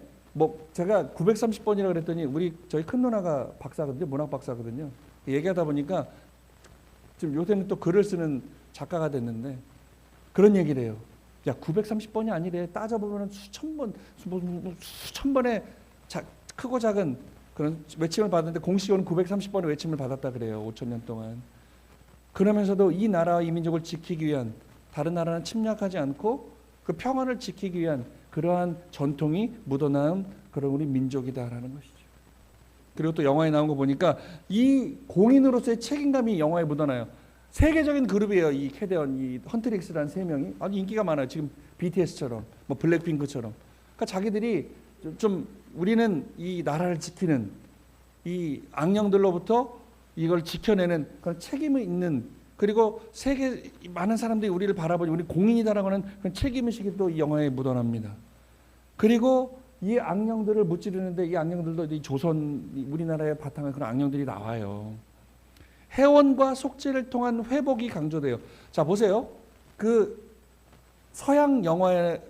제가 930번이라고 그랬더니 저희 큰 누나가 박사거든요. 문학 박사거든요. 얘기하다 보니까 지금 요새는 또 글을 쓰는 작가가 됐는데 그런 얘기를 해요. 야, 930번이 아니래. 따져보면 수천 번의 크고 작은 그런 외침을 받았는데 공식으로는 930번의 외침을 받았다 그래요. 5,000년 동안. 그러면서도 이 나라와 이 민족을 지키기 위한, 다른 나라는 침략하지 않고 그 평화를 지키기 위한 그러한 전통이 묻어나온 그런 우리 민족이다라는 것이죠. 그리고 또 영화에 나온 거 보니까 이 공인으로서의 책임감이 영화에 묻어나요. 세계적인 그룹이에요. 이 캐대언, 이 헌트릭스라는 3명이 아주 인기가 많아요. 지금 BTS처럼, 뭐 블랙핑크처럼. 그러니까 자기들이 좀 우리는 이 나라를 지키는 이 악령들로부터 이걸 지켜내는 그런 책임이 있는, 그리고 세계 많은 사람들이 우리를 바라보니 우리 공인이다라고 하는 그런 책임의식이 또 이 영화에 묻어납니다. 그리고 이 악령들을 무찌르는데 이 악령들도 이 조선, 우리나라의 바탕에 그런 악령들이 나와요. 해원과 속죄를 통한 회복이 강조돼요. 자, 보세요. 그 서양 영화에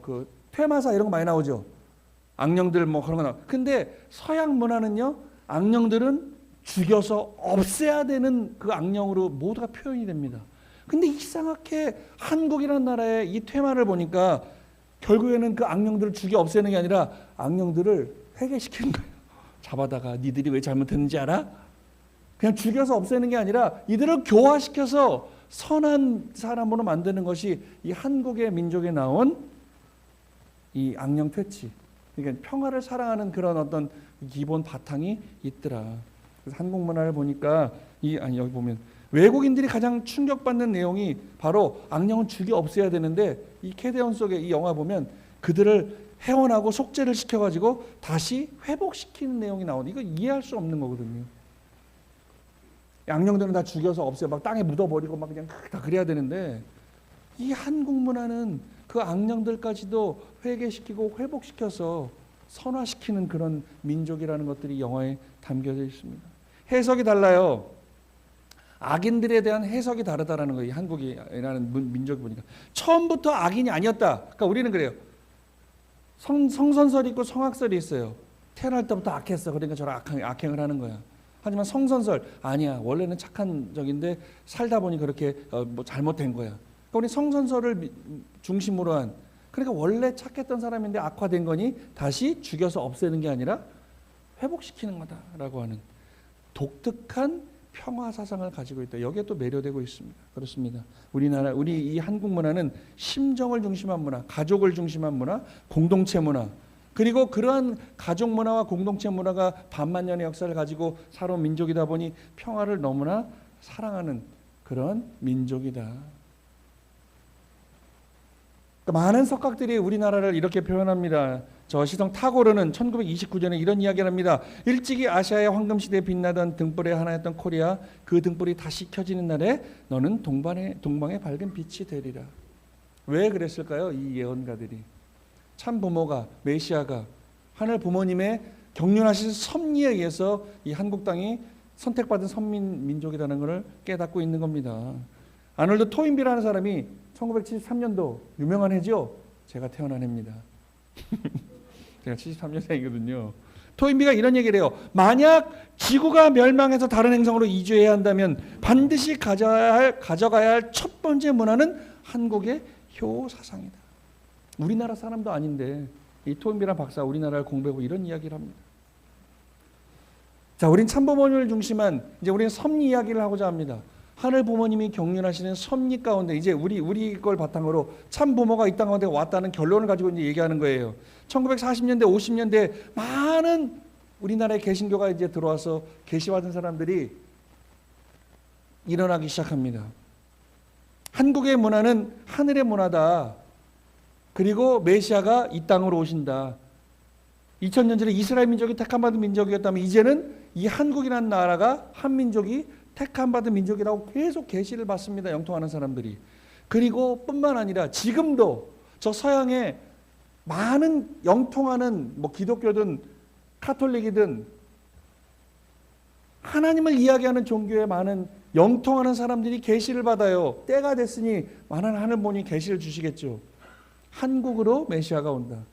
그 퇴마사 이런 거 많이 나오죠. 악령들 뭐 그런 거 나와. 근데 서양 문화는요, 악령들은 죽여서 없애야 되는 그 악령으로 모두가 표현이 됩니다. 근데 이상하게 한국이라는 나라의 이 퇴마를 보니까 결국에는 그 악령들을 죽여 없애는 게 아니라 악령들을 회개시키는 거예요. 잡아다가 니들이 왜 잘못했는지 알아? 그냥 죽여서 없애는 게 아니라 이들을 교화시켜서 선한 사람으로 만드는 것이 이 한국의 민족에 나온 이 악령 퇴치. 그러니까 평화를 사랑하는 그런 어떤 기본 바탕이 있더라. 그래서 한국 문화를 보니까 여기 보면 외국인들이 가장 충격받는 내용이 바로 악령은 죽여 없애야 되는데 이 캐대언 속에 이 영화 보면 그들을 해원하고 속죄를 시켜가지고 다시 회복시키는 내용이 나오는, 이거 이해할 수 없는 거거든요. 악령들은 다 죽여서 없애요. 막 땅에 묻어버리고 막 그냥 다 그래야 되는데 이 한국 문화는 그 악령들까지도 회개시키고 회복시켜서 선화시키는 그런 민족이라는 것들이 영화에 담겨져 있습니다. 해석이 달라요. 악인들에 대한 해석이 다르다라는 거예요. 한국이라는 민족이 보니까 처음부터 악인이 아니었다. 그러니까 우리는 그래요. 성선설이 있고 성악설이 있어요. 태어날 때부터 악했어. 그러니까 저런 악행을 하는 거야. 하지만 성선설 아니야. 원래는 착한 적인데 살다 보니 그렇게 뭐 잘못된 거야. 그러니까 우리 성선설을 중심으로 한, 그러니까 원래 착했던 사람인데 악화된 거니 다시 죽여서 없애는 게 아니라 회복시키는 거다라고 하는 독특한 평화 사상을 가지고 있다. 여기에 또 매료되고 있습니다. 그렇습니다. 우리 이 한국 문화는 심정을 중심한 문화, 가족을 중심한 문화, 공동체 문화, 그리고 그러한 가족 문화와 공동체 문화가 반만년의 역사를 가지고 살아온 민족이다 보니 평화를 너무나 사랑하는 그런 민족이다. 그러니까 많은 석학들이 우리나라를 이렇게 표현합니다. 저 시성 타고르는 1929년에 이런 이야기를 합니다. 일찍이 아시아의 황금시대에 빛나던 등불의 하나였던 코리아, 그 등불이 다시 켜지는 날에 너는 동방의 밝은 빛이 되리라. 왜 그랬을까요? 이 예언가들이. 참 부모가, 메시아가 하늘 부모님의 경륜하신 섭리에 의해서 이 한국 땅이 선택받은 선민 민족이라는 것을 깨닫고 있는 겁니다. 아놀드 토인비라는 사람이 1973년도 유명한 해죠. 제가 태어난 해입니다. 제가 73년생이거든요. 토인비가 이런 얘기를 해요. 만약 지구가 멸망해서 다른 행성으로 이주해야 한다면 반드시 가져가야 할 첫 번째 문화는 한국의 효 사상이다. 우리나라 사람도 아닌데 이 토인비란 박사 우리나라를 공부하고 이런 이야기를 합니다. 자, 우린 참부모님을 중심한 이제 우리는 섭리 이야기를 하고자 합니다. 하늘 부모님이 경륜하시는 섭리 가운데 이제 우리 걸 바탕으로 참 부모가 이 땅 가운데 왔다는 결론을 가지고 이제 얘기하는 거예요. 1940년대, 50년대 많은 우리나라의 개신교가 이제 들어와서 계시받은 사람들이 일어나기 시작합니다. 한국의 문화는 하늘의 문화다. 그리고 메시아가 이 땅으로 오신다. 2000년 전에 이스라엘 민족이 택함받은 민족이었다면 이제는 이 한국이라는 나라가 한민족이 택함받은 민족이라고 계속 계시를 받습니다. 영통하는 사람들이. 그리고 뿐만 아니라 지금도 저 서양의 많은 영통하는 뭐 기독교든 카톨릭이든 하나님을 이야기하는 종교의 많은 영통하는 사람들이 계시를 받아요. 때가 됐으니 많은 하늘 부모님이 계시를 주시겠죠. 한국으로 메시아가 온다.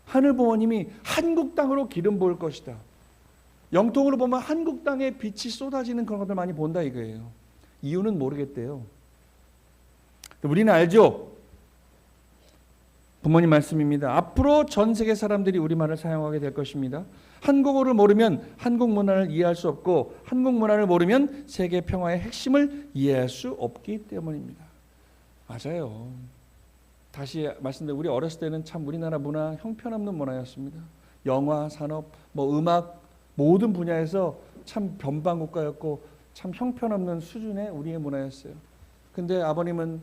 하늘 부모님이 한국 땅으로 기름 부을 것이다. 영통으로 보면 한국 땅에 빛이 쏟아지는 그런 것들 많이 본다 이거예요. 이유는 모르겠대요. 우리는 알죠. 부모님 말씀입니다. 앞으로 전 세계 사람들이 우리말을 사용하게 될 것입니다. 한국어를 모르면 한국 문화를 이해할 수 없고 한국 문화를 모르면 세계 평화의 핵심을 이해할 수 없기 때문입니다. 맞아요. 다시 말씀드려 우리 어렸을 때는 참 우리나라 문화 형편없는 문화였습니다. 영화, 산업, 뭐 음악 모든 분야에서 참 변방국가였고 참 형편없는 수준의 우리의 문화였어요. 근데 아버님은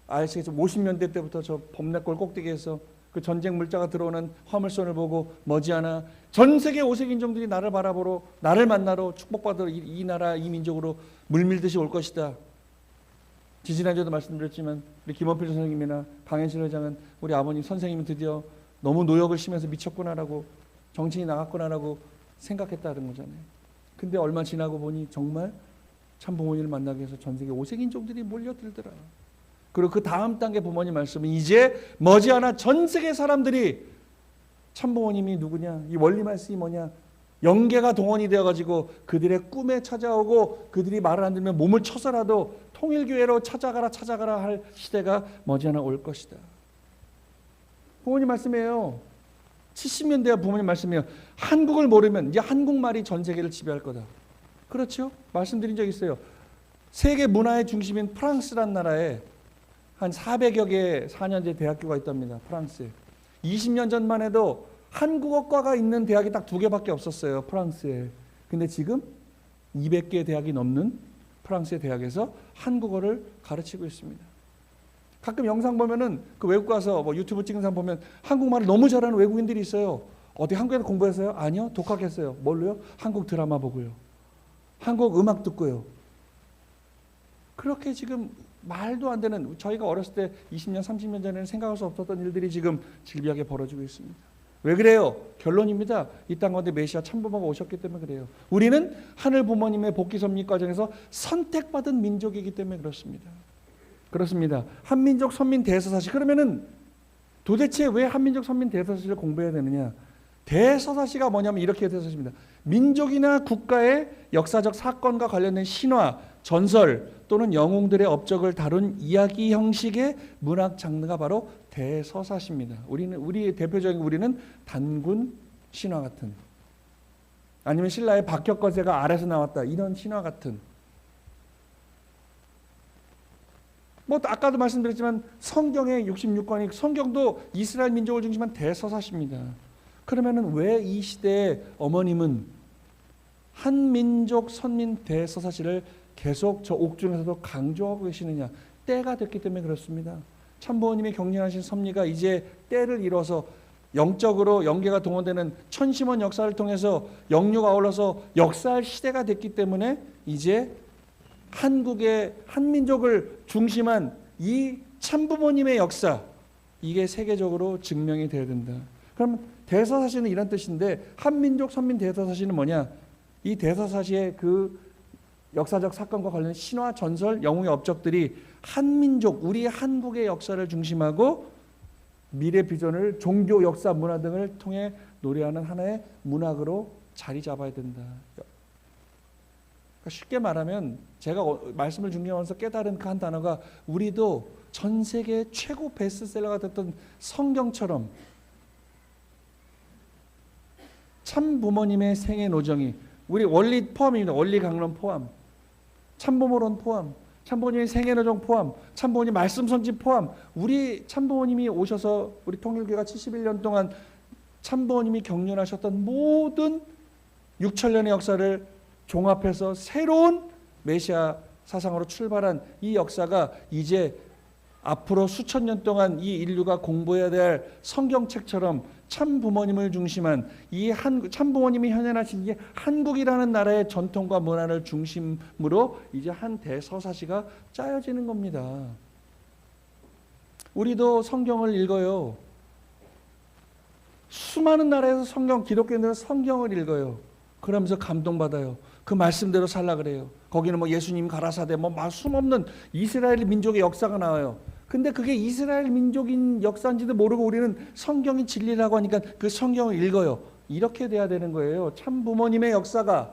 아시겠죠? 50년대 때부터 저 범내골 꼭대기에서 그 전쟁 물자가 들어오는 화물선을 보고 머지않아 전 세계 5색 인종들이 나를 바라보러 나를 만나러 축복받으러 이 나라 이 민족으로 물밀듯이 올 것이다. 지지난주에도 말씀드렸지만 우리 김원필 선생님이나 방현실 회장은 우리 아버님 선생님이 드디어 너무 노역을 심해서 미쳤구나라고 정신이 나갔구나라고 생각했다는 거잖아요. 근데 얼마 지나고 보니 정말 참 부모님을 만나기 위해서 전 세계 5색 인종들이 몰려들더라. 그리고 그 다음 단계 부모님 말씀은 이제 머지않아 전 세계 사람들이 참 부모님이 누구냐, 이 원리 말씀이 뭐냐, 영계가 동원이 되어가지고 그들의 꿈에 찾아오고 그들이 말을 안 들으면 몸을 쳐서라도 통일교회로 찾아가라 할 시대가 머지않아 올 것이다. 부모님 말씀이에요. 70년대 부모님 말씀이에요. 한국을 모르면 이제 한국말이 전 세계를 지배할 거다. 그렇죠? 말씀드린 적 있어요. 세계 문화의 중심인 프랑스란 나라에 한 400여 개의 4년제 대학교가 있답니다. 프랑스에. 20년 전만 해도 한국어과가 있는 대학이 딱 2개밖에 없었어요. 프랑스에. 근데 지금 200개 대학이 넘는 프랑스의 대학에서 한국어를 가르치고 있습니다. 가끔 영상 보면은 그 외국 가서 뭐 유튜브 찍는 사람 보면 한국말을 너무 잘하는 외국인들이 있어요. 어디 한국에서 공부했어요? 아니요. 독학했어요. 뭘로요? 한국 드라마 보고요. 한국 음악 듣고요. 그렇게 지금 말도 안 되는 저희가 어렸을 때 20년, 30년 전에는 생각할 수 없었던 일들이 지금 질비하게 벌어지고 있습니다. 왜 그래요? 결론입니다. 이 땅 가운데 메시아 참부모가 오셨기 때문에 그래요. 우리는 하늘 부모님의 복귀 섭리 과정에서 선택받은 민족이기 때문에 그렇습니다. 그렇습니다. 한민족 선민 대서사시. 그러면은 도대체 왜 한민족 선민 대서사시를 공부해야 되느냐? 대서사시가 뭐냐면 이렇게 대서사시입니다. 민족이나 국가의 역사적 사건과 관련된 신화, 전설 또는 영웅들의 업적을 다룬 이야기 형식의 문학 장르가 바로 대서사시입니다. 우리의 대표적인 우리는 단군 신화 같은, 아니면 신라의 박혁거제가 알에서 나왔다 이런 신화 같은, 뭐 아까도 말씀드렸지만 성경의 66권이 성경도 이스라엘 민족을 중심한 대서사시입니다. 그러면은 왜 이 시대의 어머님은 한민족 선민 대서사시를 계속 저 옥중에서도 강조하고 계시느냐? 때가 됐기 때문에 그렇습니다. 참부모님의 경륜하신 섭리가 이제 때를 이뤄서 영적으로 영계가 동원되는 천심원 역사를 통해서 영유가 아울러서 역사할 시대가 됐기 때문에 이제 한국의 한민족을 중심한 이 참부모님의 역사, 이게 세계적으로 증명이 되어야 된다. 그럼 대서사시는 이런 뜻인데, 한민족 선민 대서사시는 뭐냐? 이 대서사시의 그 역사적 사건과 관련된 신화, 전설, 영웅의 업적들이 한민족, 우리 한국의 역사를 중심하고 미래 비전을 종교, 역사, 문화 등을 통해 노래하는 하나의 문학으로 자리 잡아야 된다. 쉽게 말하면 제가 말씀을 중요하면서 깨달은 그 한 단어가, 우리도 전 세계 최고 베스트셀러가 됐던 성경처럼 참부모님의 생애 노정이, 우리 원리 포함입니다. 원리 강론 포함, 참부모론 포함, 참부모님의 생애 노정 포함, 참부모님 말씀 선지 포함, 우리 참부모님이 오셔서 우리 통일교회가 71년 동안 참부모님이 경륜하셨던 모든 6천년의 역사를 종합해서 새로운 메시아 사상으로 출발한 이 역사가 이제 앞으로 수천 년 동안 이 인류가 공부해야 될 성경책처럼 참부모님을 중심한 이 참부모님이 현현하신 이 한국이라는 나라의 전통과 문화를 중심으로 이제 한 대서사시가 짜여지는 겁니다. 우리도 성경을 읽어요. 수많은 나라에서 기독교인들은 성경을 읽어요. 그러면서 감동받아요. 그 말씀대로 살라 그래요. 거기는 뭐 예수님 가라사대 뭐 숨없는 이스라엘 민족의 역사가 나와요. 근데 그게 이스라엘 민족인 역사인지도 모르고 우리는 성경이 진리라고 하니까 그 성경을 읽어요. 이렇게 돼야 되는 거예요. 참 부모님의 역사가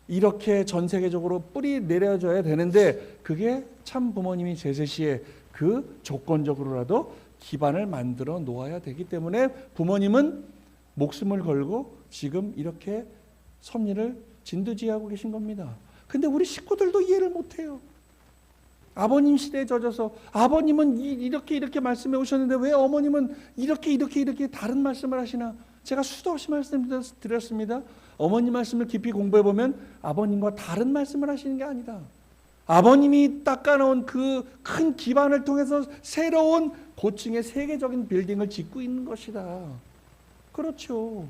이렇게 전 세계적으로 뿌리 내려져야 되는데, 그게 참 부모님이 제시시에 그 조건적으로라도 기반을 만들어 놓아야 되기 때문에 부모님은 목숨을 걸고 지금 이렇게 섭리를 진두지휘하고 계신 겁니다. 근데 우리 식구들도 이해를 못해요. 아버님 시대에 젖어서 아버님은 이렇게 말씀해 오셨는데 왜 어머님은 이렇게 다른 말씀을 하시나? 제가 수도 없이 말씀드렸습니다. 어머님 말씀을 깊이 공부해 보면 아버님과 다른 말씀을 하시는 게 아니다. 아버님이 닦아놓은 그 큰 기반을 통해서 새로운 고층의 세계적인 빌딩을 짓고 있는 것이다. 그렇죠.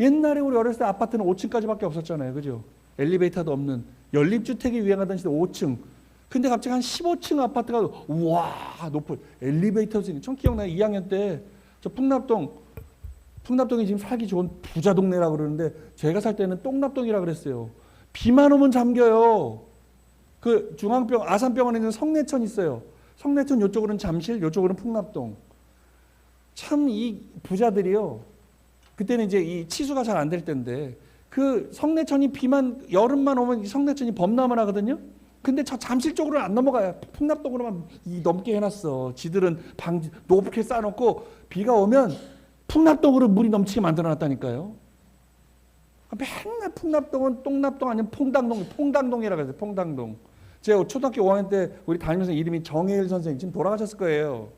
옛날에 우리 어렸을 때 아파트는 5층까지밖에 없었잖아요. 그죠? 엘리베이터도 없는 연립주택이 유행하던 시대 5층. 근데 갑자기 한 15층 아파트가 우와 높은 엘리베이터 생긴. 전 기억나요. 2학년 때 저 풍납동이 지금 살기 좋은 부자 동네라고 그러는데 제가 살 때는 똥납동이라 그랬어요. 비만 오면 잠겨요. 그 중앙병 아산병원에 있는 성내천 있어요. 성내천 요쪽으로는 잠실, 요쪽으로는 풍납동. 참 이 부자들이요. 그때는 이제 이 치수가 잘 안 될 때인데 그 성내천이 여름만 오면 이 성내천이 범람을 하거든요. 근데 저 잠실 쪽으로는 안 넘어가요. 풍납동으로만 넘게 해놨어. 지들은 높게 쌓아놓고 비가 오면 풍납동으로 물이 넘치게 만들어놨다니까요. 맨날 풍납동은 똥납동 아니면 퐁당동이라고 해서 퐁당동. 제가 초등학교 5학년 때 우리 담임선생 이름이 정혜일 선생님, 지금 돌아가셨을 거예요.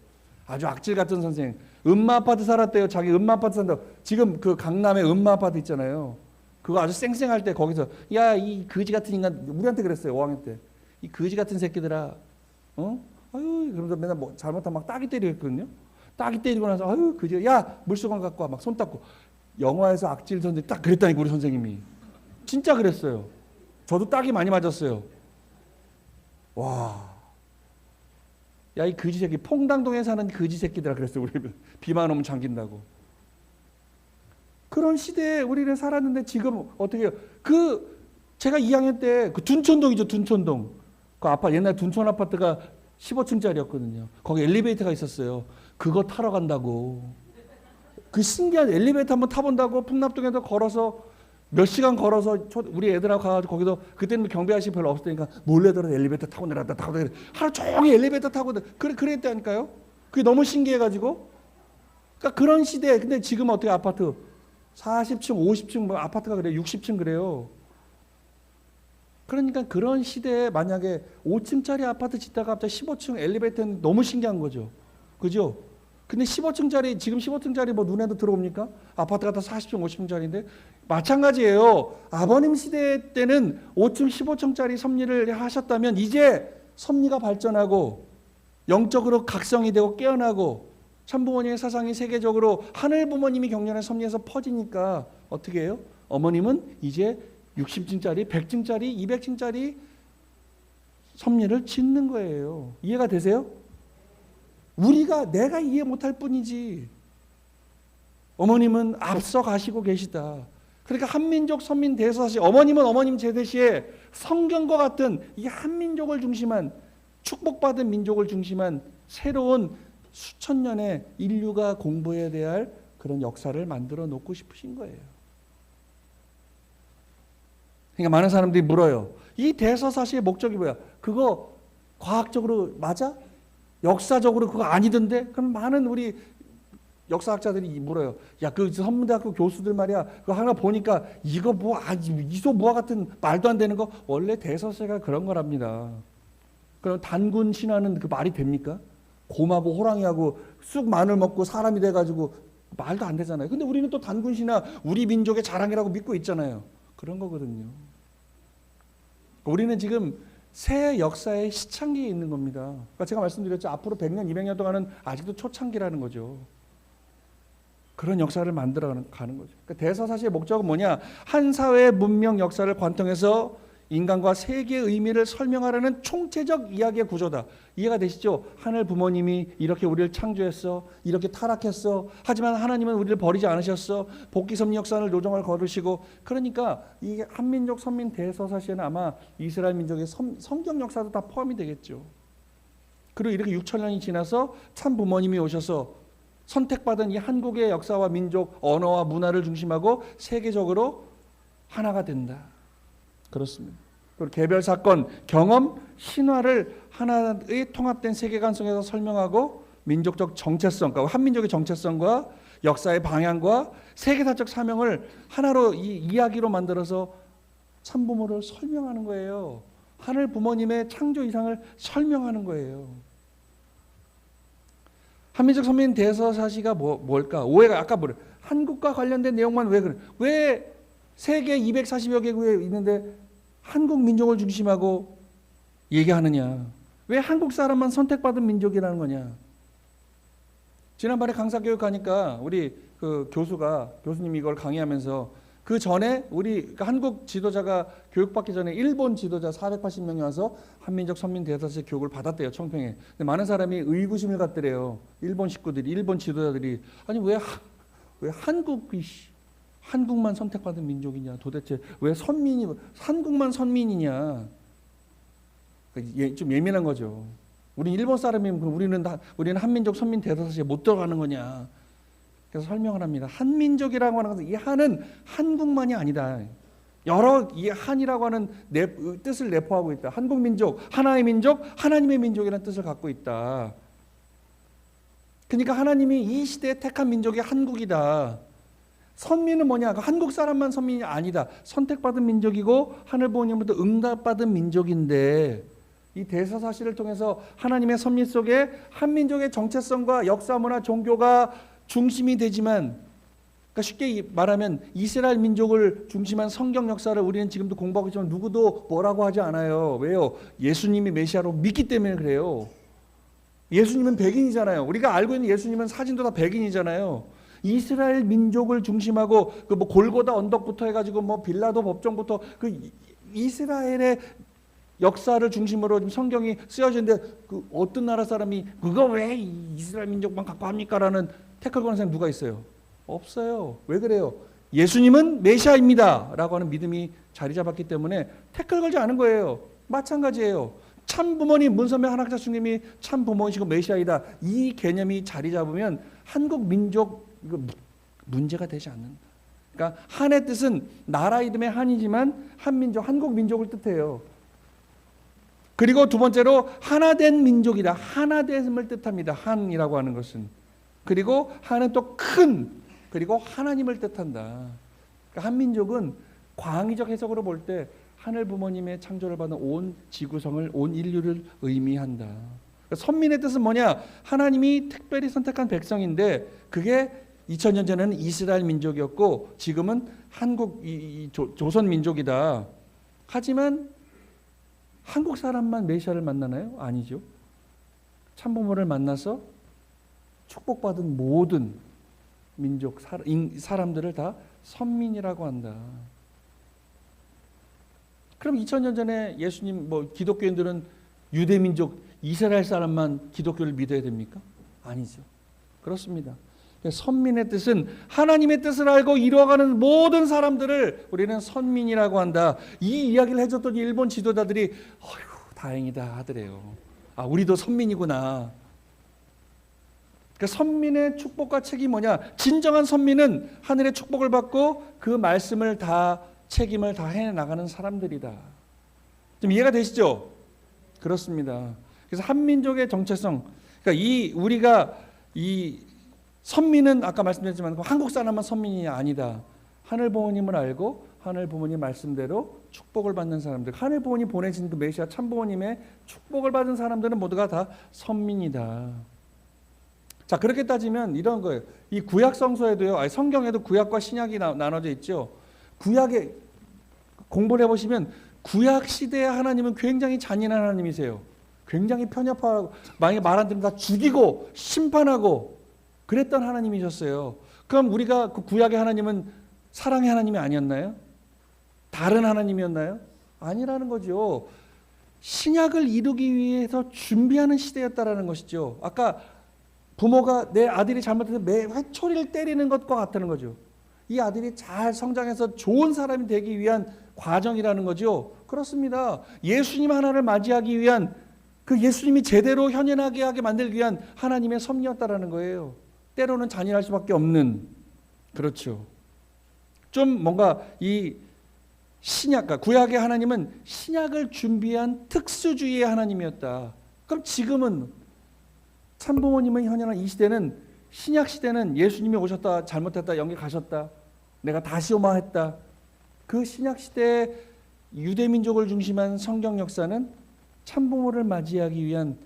아주 악질 같은 선생. 음마아파트 살았대요. 자기 음마아파트 산다고. 지금 그 강남에 음마아파트 있잖아요. 그거 아주 쌩쌩할 때 거기서 야, 이 거지 같은 인간, 우리한테 그랬어요. 5학년 때. 이 거지 같은 새끼들아. 아유, 그러면서 맨날 뭐 잘못하면 막 따기 때리거든요. 따기 때리고 나서 아유, 그지. 야, 물수건 갖고 와. 막 손 닦고. 영화에서 악질 선생 딱 그랬다니까 우리 선생님이. 진짜 그랬어요. 저도 따기 많이 맞았어요. 와. 야, 이 거지 새끼, 퐁당동에 사는 거지 새끼들아 그랬어요. 우리 비만 오면 잠긴다고. 그런 시대에 우리는 살았는데 지금 어떻게 해요? 제가 2학년 때 그 둔촌동이죠, 둔촌동. 그 아파트, 옛날 둔촌 아파트가 15층짜리였거든요. 거기 엘리베이터가 있었어요. 그거 타러 간다고. 그 신기한 엘리베이터 한번 타본다고 풍납동에서 걸어서 몇 시간 걸어서 우리 애들하고 가가지고 거기도 그때는 경비 아저씨 별로 없었으니까 몰래들어 엘리베이터 타고 내려갔다 타고 내려 하루 종일 엘리베이터 타고 그랬다니까요. 그게 너무 신기해가지고. 그러니까 그런 시대에 근데 지금 어떻게 아파트 40층, 50층 뭐 아파트가 그래요. 60층 그래요. 그러니까 그런 시대에 만약에 5층짜리 아파트 짓다가 갑자기 15층 엘리베이터는 너무 신기한 거죠. 그죠? 근데 15층짜리 지금 15층짜리 뭐 눈에도 들어옵니까? 아파트가 다 40층, 50층짜리인데 마찬가지예요. 아버님 시대 때는 5층, 15층짜리 섭리를 하셨다면 이제 섭리가 발전하고 영적으로 각성이 되고 깨어나고 참부모님의 사상이 세계적으로 하늘 부모님이 경륜한 섭리에서 퍼지니까 어떻게 해요? 어머님은 이제 60층짜리, 100층짜리, 200층짜리 섭리를 짓는 거예요. 이해가 되세요? 내가 이해 못할 뿐이지 어머님은 앞서 가시고 계시다. 그러니까 한민족 선민 대서사시, 어머님은 어머님 제대시에 성경과 같은 이 한민족을 중심한 축복받은 민족을 중심한 새로운 수천 년의 인류가 공부해야 될 그런 역사를 만들어 놓고 싶으신 거예요. 그러니까 많은 사람들이 물어요. 이 대서사시의 목적이 뭐야? 그거 과학적으로 맞아? 역사적으로 그거 아니던데? 그럼 많은 우리 역사학자들이 물어요. 야, 그 선문대학교 교수들 말이야. 그거 하나 보니까 이거 이소무화 같은 말도 안 되는 거 원래 대서사시가 그런 거랍니다. 그럼 단군 신화는 그 말이 됩니까? 곰하고 호랑이하고 쑥 마늘 먹고 사람이 돼가지고 말도 안 되잖아요. 근데 우리는 또 단군 신화 우리 민족의 자랑이라고 믿고 있잖아요. 그런 거거든요. 우리는 지금 새 역사의 시창기에 있는 겁니다. 그러니까 제가 말씀드렸죠. 앞으로 100년, 200년 동안은 아직도 초창기라는 거죠. 그런 역사를 만들어 가는 거죠. 그러니까 대서사시의 목적은 뭐냐? 한 사회의 문명 역사를 관통해서 인간과 세계의 의미를 설명하려는 총체적 이야기의 구조다. 이해가 되시죠? 하늘 부모님이 이렇게 우리를 창조했어. 이렇게 타락했어. 하지만 하나님은 우리를 버리지 않으셨어. 복귀섭리 역사를 노정을 걸으시고. 그러니까 이 한민족 선민 대서사시에는 아마 이스라엘 민족의 성경 역사도 다 포함이 되겠죠. 그리고 이렇게 6,000년이 지나서 참 부모님이 오셔서 선택받은 이 한국의 역사와 민족, 언어와 문화를 중심하고 세계적으로 하나가 된다. 그렇습니다. 그리고 개별 사건, 경험, 신화를 하나의 통합된 세계관 속에서 설명하고 민족적 정체성, 그러니까 한민족의 정체성과 역사의 방향과 세계사적 사명을 하나로 이 이야기로 만들어서 참부모를 설명하는 거예요. 하늘 부모님의 창조 이상을 설명하는 거예요. 한민족 선민 대서사시가 뭘까? 오해가 아까 뭐래? 한국과 관련된 내용만 왜 그래? 왜 세계 240여 개국에 있는데 한국 민족을 중심하고 얘기하느냐? 왜 한국 사람만 선택받은 민족이라는 거냐? 지난번에 강사교육 가니까 우리 그 교수님이 이걸 강의하면서 그 전에 우리 한국 지도자가 교육받기 전에 일본 지도자 480명이 와서 한민족 선민 대서사시 교육을 받았대요, 청평에. 근데 많은 사람이 의구심을 갖더래요. 일본 식구들이, 일본 지도자들이 아니 왜 한국만 선택받은 민족이냐? 도대체 왜 한국만 선민이냐? 좀 예민한 거죠. 우리는 일본 사람이면 우리는 한민족 선민 대서사시에 못 들어가는 거냐? 그래서 설명을 합니다. 한민족이라고 하는 것은 이 한은 한국만이 아니다. 여러 이 한이라고 하는 뜻을 내포하고 있다. 한국 민족, 하나의 민족, 하나님의 민족이라는 뜻을 갖고 있다. 그러니까 하나님이 이 시대에 택한 민족이 한국이다. 선민은 뭐냐? 한국 사람만 선민이 아니다. 선택받은 민족이고 하늘 부모님부터 응답받은 민족인데 이 대서사시를 통해서 하나님의 섭리 속에 한민족의 정체성과 역사, 문화, 종교가 중심이 되지만, 그러니까 쉽게 말하면 이스라엘 민족을 중심한 성경 역사를 우리는 지금도 공부하고 있지만 누구도 뭐라고 하지 않아요. 왜요? 예수님이 메시아로 믿기 때문에 그래요. 예수님은 백인이잖아요. 우리가 알고 있는 예수님은 사진도 다 백인이잖아요. 이스라엘 민족을 중심하고 그 뭐 골고다 언덕부터 해가지고 뭐 빌라도 법정부터 그 이스라엘의 역사를 중심으로 지금 성경이 쓰여져 있는데 그 어떤 나라 사람이 그거 왜 이스라엘 민족만 갖고 합니까라는 태클 거는 사람 누가 있어요? 없어요. 왜 그래요? 예수님은 메시아입니다 라고 하는 믿음이 자리 잡았기 때문에 태클 걸지 않은 거예요. 마찬가지예요. 참 부모님, 문선명 한학자 주님이 참 부모이시고 메시아이다, 이 개념이 자리 잡으면 한국 민족 이거 문제가 되지 않는다. 그러니까 한의 뜻은 나라 이름의 한이지만 한민족, 한국 민족을 뜻해요. 그리고 두 번째로 하나된 민족이다. 하나됨을 뜻합니다. 한이라고 하는 것은. 그리고 한은 또 큰, 그리고 하나님을 뜻한다. 그러니까 한민족은 광의적 해석으로 볼 때 하늘 부모님의 창조를 받은 온 지구성을, 온 인류를 의미한다. 그러니까 선민의 뜻은 뭐냐? 하나님이 특별히 선택한 백성인데 그게 2000년 전에는 이스라엘 민족이었고 지금은 한국 조선 민족이다. 하지만 한국 사람만 메시아를 만나나요? 아니죠. 참부모를 만나서 축복받은 모든 민족, 사람들을 다 선민이라고 한다. 그럼 2000년 전에 예수님, 기독교인들은 유대민족, 이스라엘 사람만 기독교를 믿어야 됩니까? 아니죠. 그렇습니다. 선민의 뜻은 하나님의 뜻을 알고 이루어가는 모든 사람들을 우리는 선민이라고 한다. 이 이야기를 해줬더니 일본 지도자들이 어휴 다행이다 하더래요. 아, 우리도 선민이구나. 그러니까 선민의 축복과 책임이 뭐냐? 진정한 선민은 하늘의 축복을 받고 그 말씀을 다, 책임을 다 해나가는 사람들이다. 좀 이해가 되시죠? 그렇습니다. 그래서 한민족의 정체성, 그러니까 우리가 선민은 아까 말씀드렸지만 한국 사람만 선민이 아니다. 하늘 부모님을 알고 하늘 부모님 말씀대로 축복을 받는 사람들, 하늘 부모님 보내신 그 메시아 참 부모님의 축복을 받은 사람들은 모두가 다 선민이다. 자, 그렇게 따지면 이런 거예요. 이 구약 성서에도요, 성경에도 구약과 신약이 나눠져 있죠. 구약에 공부를 해보시면 구약 시대의 하나님은 굉장히 잔인한 하나님이세요. 굉장히 편협하고 만약에 말 안 들으면 다 죽이고 심판하고 그랬던 하나님이셨어요. 그럼 우리가 그 구약의 하나님은 사랑의 하나님이 아니었나요? 다른 하나님이었나요? 아니라는 거죠. 신약을 이루기 위해서 준비하는 시대였다라는 것이죠. 아까 부모가 내 아들이 잘못해서 매 회초리를 때리는 것과 같다는 거죠. 이 아들이 잘 성장해서 좋은 사람이 되기 위한 과정이라는 거죠. 그렇습니다. 예수님 하나를 맞이하기 위한 그 예수님이 제대로 현현하게 하게 만들기 위한 하나님의 섭리였다라는 거예요. 때로는 잔인할 수밖에 없는. 그렇죠. 좀 뭔가 이 신약과 구약의 하나님은 신약을 준비한 특수주의의 하나님이었다. 그럼 지금은 참부모님의 현현한 이 시대는, 신약 시대는 예수님이 오셨다, 잘못했다, 연기 가셨다, 내가 다시 오마했다. 그 신약 시대의 유대민족을 중심한 성경 역사는 참부모를 맞이하기 위한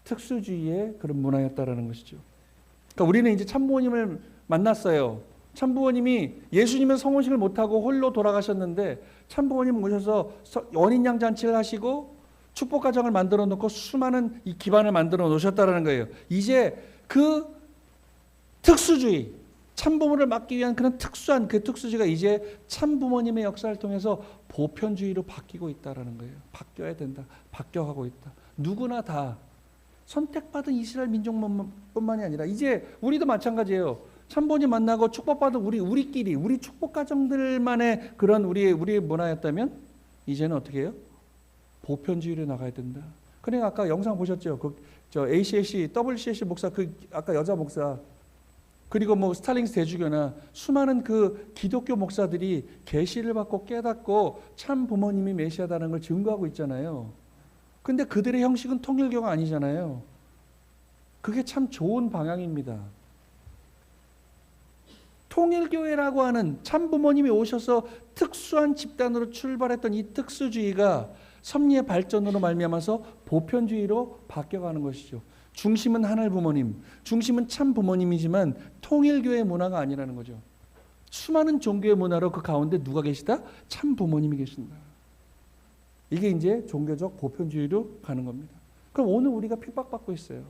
특수주의의 그런 문화였다라는 것이죠. 그러니까 우리는 이제 참부모님을 만났어요. 참부모님이 예수님은 성혼식을 못하고 홀로 돌아가셨는데 참부모님 모셔서 연인양 잔치를 하시고 축복 가정을 만들어 놓고 수많은 이 기반을 만들어 놓으셨다라는 거예요. 이제 그 특수주의, 참부모를 막기 위한 그런 특수한 그 특수주의가 이제 참부모님의 역사를 통해서 보편주의로 바뀌고 있다라는 거예요. 바뀌어야 된다. 바뀌어가고 있다. 누구나 다 선택받은 이스라엘 민족뿐만이 아니라 이제 우리도 마찬가지예요. 참부모님 만나고 축복받은 우리끼리 우리 축복 가정들만의 그런 우리 문화였다면 이제는 어떻게 해요? 보편주의로 나가야 된다. 그러니까 아까 영상 보셨죠? 저 ACC, WCC 목사, 아까 여자 목사, 그리고 스탈링스 대주교나 수많은 그 기독교 목사들이 계시를 받고 깨닫고 참 부모님이 메시아다는 걸 증거하고 있잖아요. 근데 그들의 형식은 통일교가 아니잖아요. 그게 참 좋은 방향입니다. 통일교회라고 하는 참 부모님이 오셔서 특수한 집단으로 출발했던 이 특수주의가 섭리의 발전으로 말미암아서 보편주의로 바뀌어가는 것이죠. 중심은 하늘 부모님, 중심은 참 부모님이지만 통일교회 문화가 아니라는 거죠. 수많은 종교의 문화로 그 가운데 누가 계시다? 참 부모님이 계신다. 이게 이제 종교적 보편주의로 가는 겁니다. 그럼 오늘 우리가 핍박받고 있어요.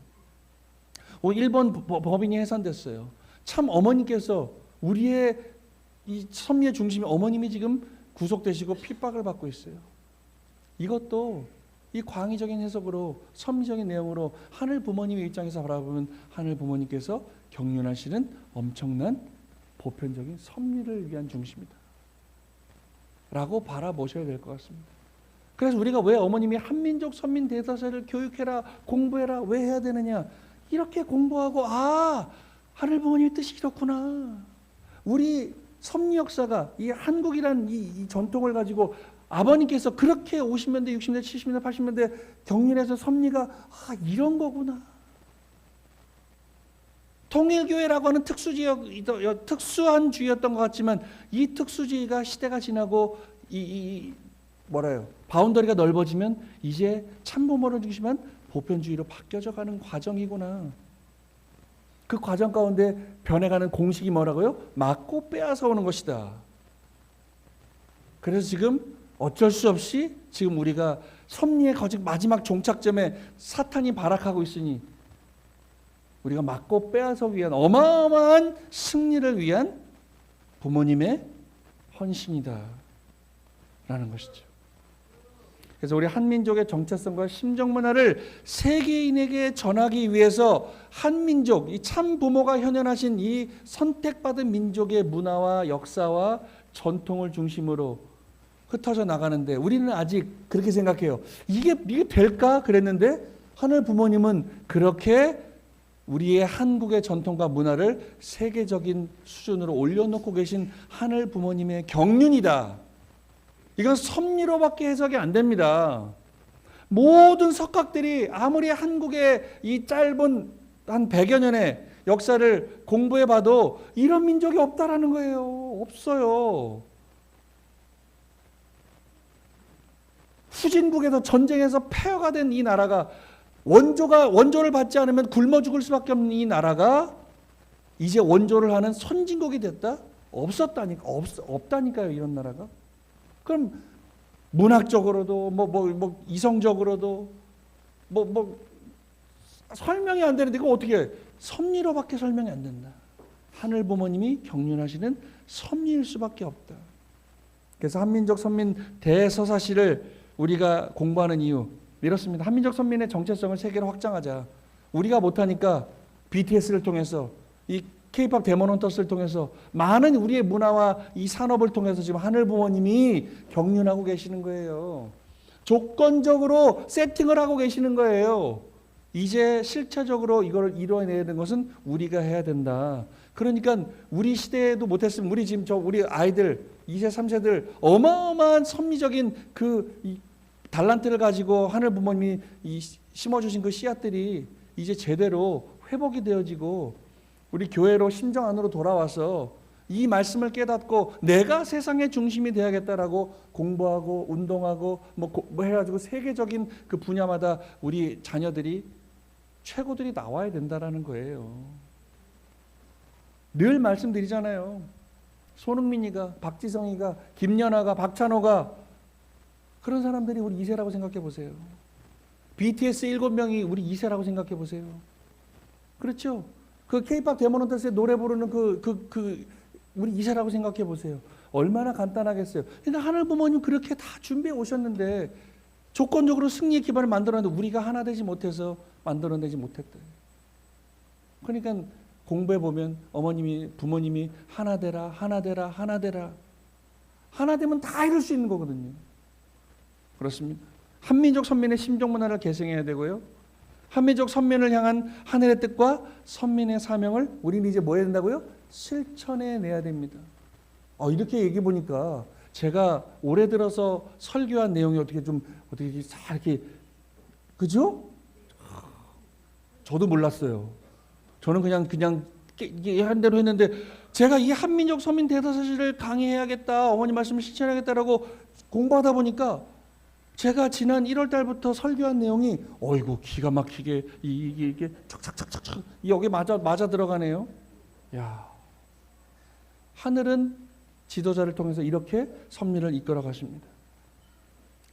일본 법인이 해산됐어요. 참 어머니께서 우리의 이 섭리의 중심이 어머님이 지금 구속되시고 핍박을 받고 있어요. 이것도 이 광의적인 해석으로 섭리적인 내용으로 하늘 부모님의 입장에서 바라보면 하늘 부모님께서 경륜하시는 엄청난 보편적인 섭리를 위한 중심이다 라고 바라보셔야 될 것 같습니다. 그래서 우리가 왜 어머님이 한민족 선민 대사세를 교육해라 공부해라 왜 해야 되느냐, 이렇게 공부하고 하늘 부모님의 뜻이 이렇구나, 우리 섭리 역사가 이 한국이란 이 전통을 가지고 아버님께서 그렇게 50년대 60년대 70년대 80년대 경륜해서 섭리가 이런 거구나, 통일교회라고 하는 특수한 주의였던 것 같지만 이 특수주의가 시대가 지나고 바운더리가 넓어지면 이제 참부모를 중심한 보편주의로 바뀌어져 가는 과정이구나. 그 과정 가운데 변해가는 공식이 뭐라고요? 맞고 빼앗아 오는 것이다. 그래서 지금 어쩔 수 없이 지금 우리가 섭리의 마지막 종착점에 사탄이 발악하고 있으니 우리가 맞고 빼앗아 위한 어마어마한 승리를 위한 부모님의 헌신이다 라는 것이죠. 그래서 우리 한민족의 정체성과 심정문화를 세계인에게 전하기 위해서 한민족, 이 참 부모가 현현하신 이 선택받은 민족의 문화와 역사와 전통을 중심으로 흩어져 나가는데 우리는 아직 그렇게 생각해요. 이게 될까? 그랬는데 하늘 부모님은 그렇게 우리의 한국의 전통과 문화를 세계적인 수준으로 올려놓고 계신 하늘 부모님의 경륜이다. 이건 섭리로밖에 해석이 안 됩니다. 모든 석학들이 아무리 한국의 이 짧은 한 100여 년의 역사를 공부해 봐도 이런 민족이 없다라는 거예요. 없어요. 후진국에서 전쟁에서 폐허가 된 이 나라가 원조를 받지 않으면 굶어 죽을 수밖에 없는 이 나라가 이제 원조를 하는 선진국이 됐다? 없다니까요, 이런 나라가. 그럼 문학적으로도 이성적으로도 설명이 안 되는데 이거 어떻게 해? 섭리로밖에 설명이 안 된다. 하늘 부모님이 경륜하시는 섭리일 수밖에 없다. 그래서 한민족 선민 대서사시를 우리가 공부하는 이유 이렇습니다. 한민족 선민의 정체성을 세계로 확장하자. 우리가 못하니까 BTS를 통해서 이 K-팝 데모넌터스를 통해서 많은 우리의 문화와 이 산업을 통해서 지금 하늘 부모님이 경륜하고 계시는 거예요. 조건적으로 세팅을 하고 계시는 거예요. 이제 실체적으로 이걸 이뤄내는 것은 우리가 해야 된다. 그러니까 우리 시대에도 못했으면 우리 아이들 2세 3세들 어마어마한 섭리적인 이 달란트를 가지고 하늘 부모님이 심어주신 그 씨앗들이 이제 제대로 회복이 되어지고 우리 교회로 심정 안으로 돌아와서 이 말씀을 깨닫고 내가 세상의 중심이 되어야겠다라고 공부하고 운동하고 해가지고 세계적인 그 분야마다 우리 자녀들이 최고들이 나와야 된다라는 거예요. 늘 말씀드리잖아요. 손흥민이가, 박지성이가, 김연아가, 박찬호가 그런 사람들이 우리 2세라고 생각해 보세요. BTS 7명이 우리 2세라고 생각해 보세요. 그렇죠? 그 K-팝 데모넌터스의 노래 부르는 우리 2세라고 생각해 보세요. 얼마나 간단하겠어요. 그러니까 하늘 부모님 그렇게 다 준비해 오셨는데 조건적으로 승리의 기반을 만들었는데 우리가 하나 되지 못해서 만들어내지 못했다. 그러니까 공부해 보면 부모님이 하나 되라, 하나 되라, 하나 되라. 하나 되면 다 이룰 수 있는 거거든요. 그렇습니다. 한민족 선민의 심정 문화를 계승해야 되고요. 한민족 선민을 향한 하늘의 뜻과 선민의 사명을 우리는 이제 뭐 해야 된다고요? 실천해 내야 됩니다. 이렇게 얘기해 보니까 제가 올해 들어서 설교한 내용이 어떻게 이렇게 그죠? 저도 몰랐어요. 저는 그냥 한 대로 했는데 제가 이 한민족 선민 대사사시를 강의해야겠다, 어머니 말씀을 실천해야겠다라고 공부하다 보니까 제가 지난 1월 달부터 설교한 내용이 어이구 기가 막히게 이게 착착착착 여기 맞아 들어가네요. 야, 하늘은 지도자를 통해서 이렇게 섭리를 이끌어 가십니다.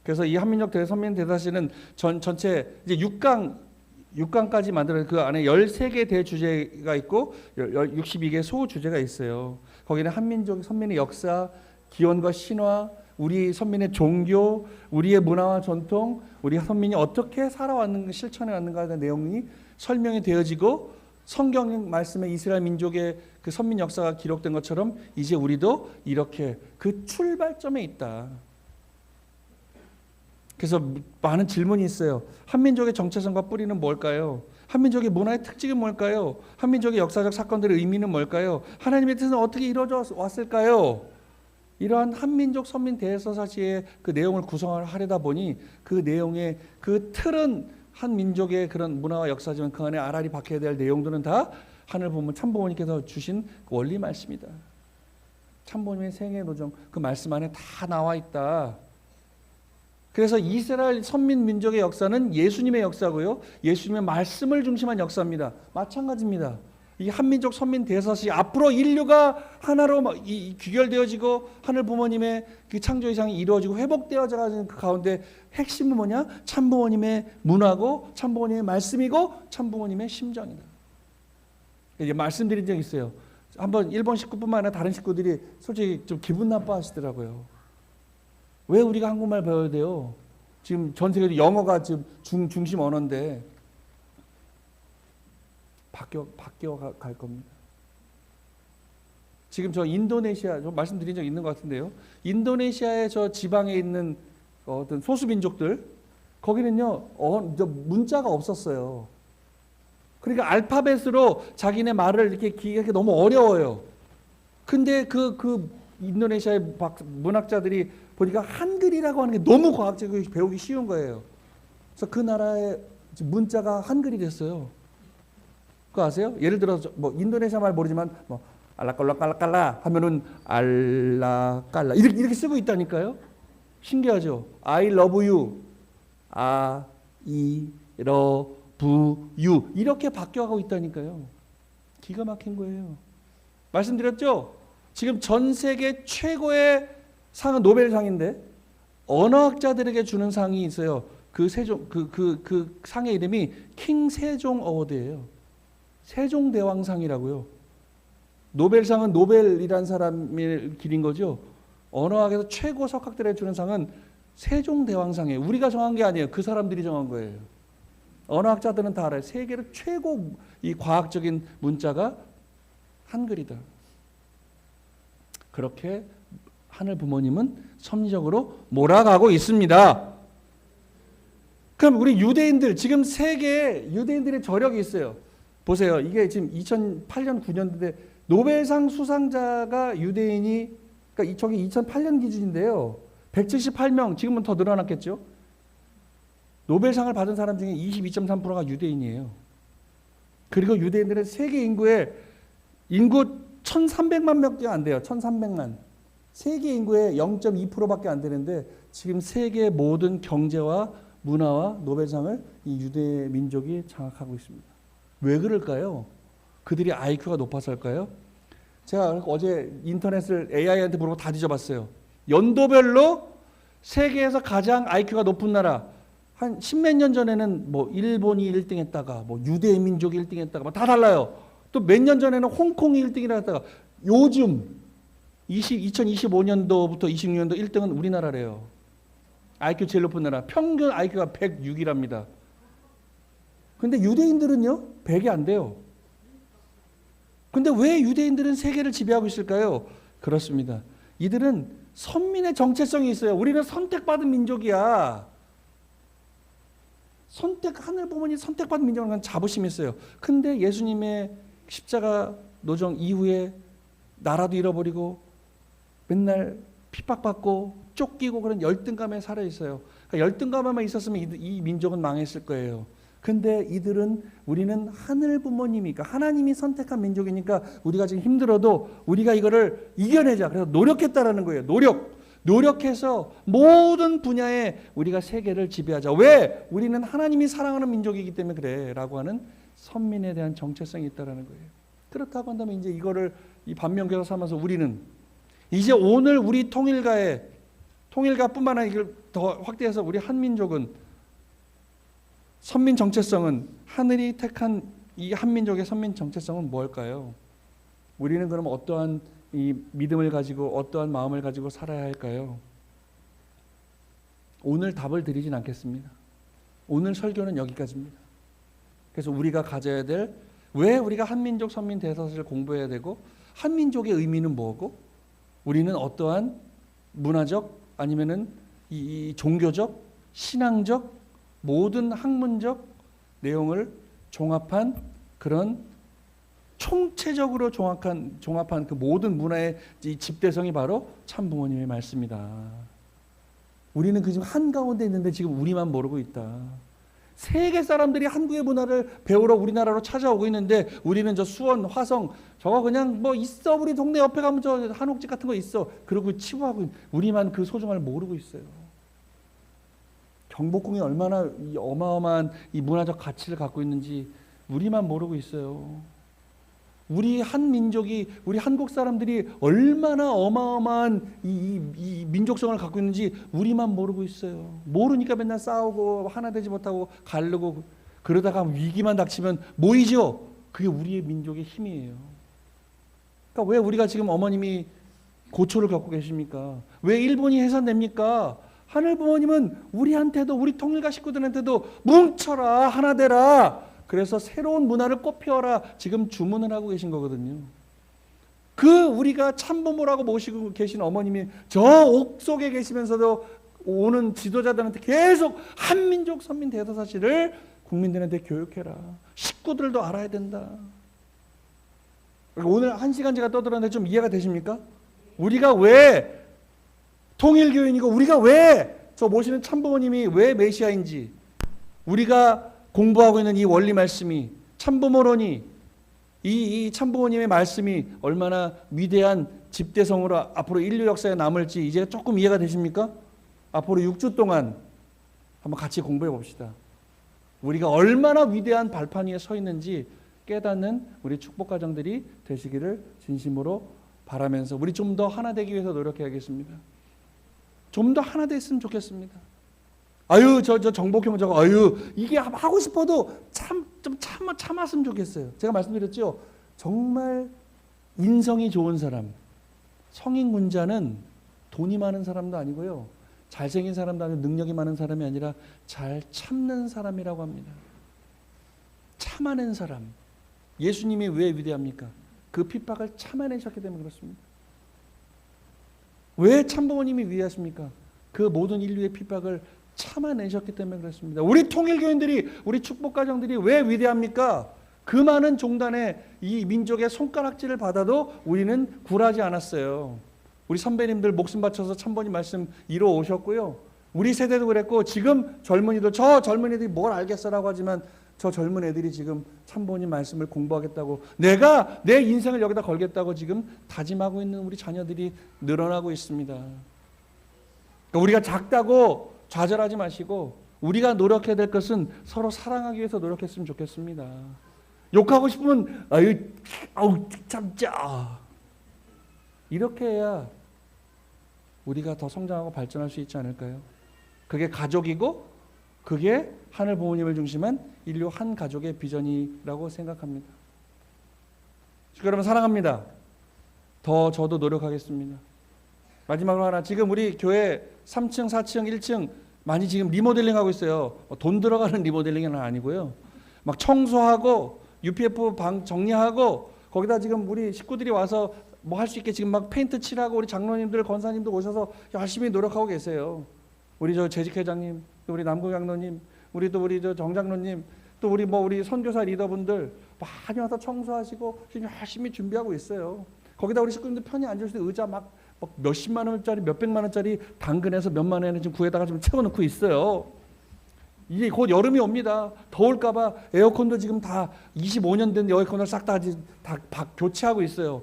그래서 이 한민족 선민 대사시는 전체 이제 6강까지 만들어 그 안에 13개 대주제가 있고 62개 소주제가 있어요. 거기는 한민족 선민의 역사, 기원과 신화, 우리 선민의 종교, 우리의 문화와 전통, 우리 선민이 어떻게 살아왔는가, 실천해왔는가에 대한 내용이 설명이 되어지고 성경 말씀에 이스라엘 민족의 그 선민 역사가 기록된 것처럼 이제 우리도 이렇게 그 출발점에 있다. 그래서 많은 질문이 있어요. 한민족의 정체성과 뿌리는 뭘까요? 한민족의 문화의 특징이 뭘까요? 한민족의 역사적 사건들의 의미는 뭘까요? 하나님의 뜻은 어떻게 이루어져 왔을까요? 이러한 한민족 선민 대서사시의 그 내용을 구성하려다 보니 그 내용의 그 틀은 한 민족의 그런 문화와 역사지만 그 안에 알알이 박혀야 될 내용들은 다 하늘 부모 참부모님께서 주신 원리 말씀이다. 참부모님의 생애 노정 그 말씀 안에 다 나와 있다. 그래서 이스라엘 선민 민족의 역사는 예수님의 역사고요. 예수님의 말씀을 중심한 역사입니다. 마찬가지입니다. 이 한민족 선민 대사시 앞으로 인류가 하나로 귀결되어지고 하늘 부모님의 그 창조 이상이 이루어지고 회복되어져 가는 그 가운데 핵심은 뭐냐? 참부모님의 문화고 참부모님의 말씀이고 참부모님의 심정이다. 이제 말씀드린 적 있어요. 한번 일본 식구뿐만 아니라 다른 식구들이 솔직히 좀 기분 나빠하시더라고요. 왜 우리가 한국말 배워야 돼요? 지금 전 세계도 영어가 지금 중심 언어인데 바뀌어 갈 겁니다. 지금 저 인도네시아 저 말씀드린 적 있는 것 같은데요. 인도네시아의 저 지방에 있는 어떤 소수 민족들 거기는요 문자가 없었어요. 그러니까 알파벳으로 자기네 말을 이렇게 기억하기 너무 어려워요. 근데 그 인도네시아의 문학자들이 보니까 한글이라고 하는 게 너무 과학적이고 배우기 쉬운 거예요. 그래서 그 나라의 문자가 한글이 됐어요. 그거 아세요? 예를 들어서 뭐 인도네시아 말 모르지만 뭐 알라깔라깔라깔라 하면은 알라깔라 이렇게 쓰고 있다니까요. 신기하죠? I love you, I love you 이렇게 바뀌어가고 있다니까요. 기가 막힌 거예요. 말씀드렸죠? 지금 전 세계 최고의 상은 노벨상인데 언어학자들에게 주는 상이 있어요. 그 상의 이름이 킹 세종 어워드예요. 세종대왕상이라고요. 노벨상은 노벨이란 사람이 기린 거죠. 언어학에서 최고 석학들에게 주는 상은 세종대왕상이에요. 우리가 정한 게 아니에요. 그 사람들이 정한 거예요. 언어학자들은 다 알아요. 세계로 최고 이 과학적인 문자가 한글이다. 그렇게 하늘 부모님은 섭리적으로 몰아가고 있습니다. 그럼 우리 유대인들 지금 세계에 유대인들의 저력이 있어요. 보세요. 이게 지금 2008년 9년도인데 노벨상 수상자가 유대인이 그러니까 저기 2008년 기준인데요. 178명 지금은 더 늘어났겠죠. 노벨상을 받은 사람 중에 22.3%가 유대인이에요. 그리고 유대인들은 세계 인구 1,300만 명밖에 안 돼요. 1,300만. 세계 인구의 0.2%밖에 안 되는데 지금 세계 모든 경제와 문화와 노벨상을 이 유대 민족이 장악하고 있습니다. 왜 그럴까요? 그들이 IQ가 높아서일까요? 제가 어제 인터넷을 AI한테 물어보고 다 뒤져봤어요. 연도별로 세계에서 가장 IQ가 높은 나라 한 십몇 년 전에는 뭐 일본이 1등 했다가 뭐 유대 민족이 1등 했다가 뭐 다 달라요. 또 몇 년 전에는 홍콩이 1등이라 했다가 요즘 2025년도부터 26년도 1등은 우리나라래요. IQ 제일 높은 나라. 평균 IQ가 106이랍니다. 근데 유대인들은요? 100이 안 돼요. 근데 왜 유대인들은 세계를 지배하고 있을까요? 그렇습니다. 이들은 선민의 정체성이 있어요. 우리는 선택받은 민족이야. 하늘 부모님 선택받은 민족은 자부심이 있어요. 근데 예수님의 십자가 노정 이후에 나라도 잃어버리고 맨날 핍박받고 쫓기고 그런 열등감에 살아 있어요. 그러니까 열등감에만 있었으면 이 민족은 망했을 거예요. 근데 우리는 하늘 부모님이니까 하나님이 선택한 민족이니까 우리가 지금 힘들어도 우리가 이거를 이겨내자. 그래서 노력했다라는 거예요. 노력해서 모든 분야에 우리가 세계를 지배하자. 왜? 우리는 하나님이 사랑하는 민족이기 때문에 그래 라고 하는 선민에 대한 정체성이 있다라는 거예요. 그렇다고 한다면 이제 이거를 이 반면교사 삼아서 우리는 이제 오늘 우리 통일가뿐만 아니라 이걸 더 확대해서 우리 한민족은 선민 정체성은 하늘이 택한 이 한민족의 선민 정체성은 뭘까요? 우리는 그럼 어떠한 이 믿음을 가지고 어떠한 마음을 가지고 살아야 할까요? 오늘 답을 드리진 않겠습니다. 오늘 설교는 여기까지입니다. 그래서 우리가 가져야 될, 왜 우리가 한민족 선민 대사사를 공부해야 되고, 한민족의 의미는 뭐고, 우리는 어떠한 문화적 아니면은 이 종교적, 신앙적, 모든 학문적 내용을 종합한 그런 총체적으로 종합한 그 모든 문화의 이 집대성이 바로 참부모님의 말씀이다. 우리는 그 지금 한가운데 있는데 지금 우리만 모르고 있다. 세계 사람들이 한국의 문화를 배우러 우리나라로 찾아오고 있는데 우리는 저 수원, 화성 저거 그냥 뭐 있어, 우리 동네 옆에 가면 저 한옥집 같은 거 있어, 그러고 치부하고 우리만 그 소중함을 모르고 있어요. 경복궁이 얼마나 이 어마어마한 이 문화적 가치를 갖고 있는지 우리만 모르고 있어요. 우리 한 민족이, 우리 한국 사람들이 얼마나 어마어마한 이 민족성을 갖고 있는지 우리만 모르고 있어요. 모르니까 맨날 싸우고 하나 되지 못하고 가르고 그러다가 위기만 닥치면 모이죠. 그게 우리의 민족의 힘이에요. 그러니까 왜 우리가 지금 어머님이 고초를 겪고 계십니까? 왜 일본이 해산됩니까? 하늘 부모님은 우리한테도, 우리 통일가 식구들한테도 뭉쳐라, 하나 되라, 그래서 새로운 문화를 꽃피워라 지금 주문을 하고 계신 거거든요. 그 우리가 참부모라고 모시고 계신 어머님이 저 옥 속에 계시면서도 오는 지도자들한테 계속 한민족 선민 대도사실을 국민들한테 교육해라, 식구들도 알아야 된다. 오늘 1시간 제가 떠들었는데 좀 이해가 되십니까? 우리가 왜 통일교인이고, 우리가 왜 저 모시는 참부모님이 왜 메시아인지, 우리가 공부하고 있는 이 원리 말씀이, 참부모론이, 이 참부모님의 말씀이 얼마나 위대한 집대성으로 앞으로 인류 역사에 남을지 이제 조금 이해가 되십니까? 앞으로 6주 동안 한번 같이 공부해 봅시다. 우리가 얼마나 위대한 발판 위에 서 있는지 깨닫는 우리 축복가정들이 되시기를 진심으로 바라면서 우리 좀 더 하나 되기 위해서 노력해야겠습니다. 좀 더 하나 됐으면 좋겠습니다. 아유, 저 정복형 저거, 아유, 이게 하고 싶어도 좀 참았으면 좋겠어요. 제가 말씀드렸죠. 정말 인성이 좋은 사람, 성인 군자는 돈이 많은 사람도 아니고요, 잘생긴 사람도 아니고 능력이 많은 사람이 아니라 잘 참는 사람이라고 합니다. 참아낸 사람. 예수님이 왜 위대합니까? 그 핍박을 참아내셨기 때문에 그렇습니다. 왜 참부모님이 위대하십니까? 그 모든 인류의 핍박을 참아내셨기 때문에 그렇습니다. 우리 통일교인들이, 우리 축복가정들이 왜 위대합니까? 그 많은 종단의 이 민족의 손가락질을 받아도 우리는 굴하지 않았어요. 우리 선배님들 목숨 바쳐서 참부모님 말씀 이뤄 오셨고요. 우리 세대도 그랬고, 지금 젊은이들, 저 젊은이들이 뭘 알겠어라고 하지만 저 젊은 애들이 지금 참부모님 말씀을 공부하겠다고, 내가 내 인생을 여기다 걸겠다고 지금 다짐하고 있는 우리 자녀들이 늘어나고 있습니다. 그러니까 우리가 작다고 좌절하지 마시고, 우리가 노력해야 될 것은 서로 사랑하기 위해서 노력했으면 좋겠습니다. 욕하고 싶으면 아우 참자, 이렇게 해야 우리가 더 성장하고 발전할 수 있지 않을까요? 그게 가족이고, 그게 하늘 부모님을 중심한 인류 한 가족의 비전이라고 생각합니다. 여러분 사랑합니다. 더 저도 노력하겠습니다. 마지막으로 하나, 지금 우리 교회 3층, 4층, 1층 많이 지금 리모델링하고 있어요. 돈 들어가는 리모델링은 아니고요. 막 청소하고 UPF 방 정리하고, 거기다 지금 우리 식구들이 와서 뭐 할 수 있게 지금 막 페인트 칠하고, 우리 장로님들, 권사님들 오셔서 열심히 노력하고 계세요. 우리 저 재직회장님, 또 우리 남구 장로님, 우리 저 정장로님, 또 우리 선교사 리더분들 많이 와서 청소하시고 지금 열심히 준비하고 있어요. 거기다 우리 식구님들 편히 앉을 수 있는 의자 막 몇십만 원짜리, 몇백만 원짜리 당근에서 몇만 원에 지금 구해다가 좀 채워놓고 있어요. 이제 곧 여름이 옵니다. 더울까봐 에어컨도 지금 다 25년 된 에어컨을 싹 다 교체하고 있어요.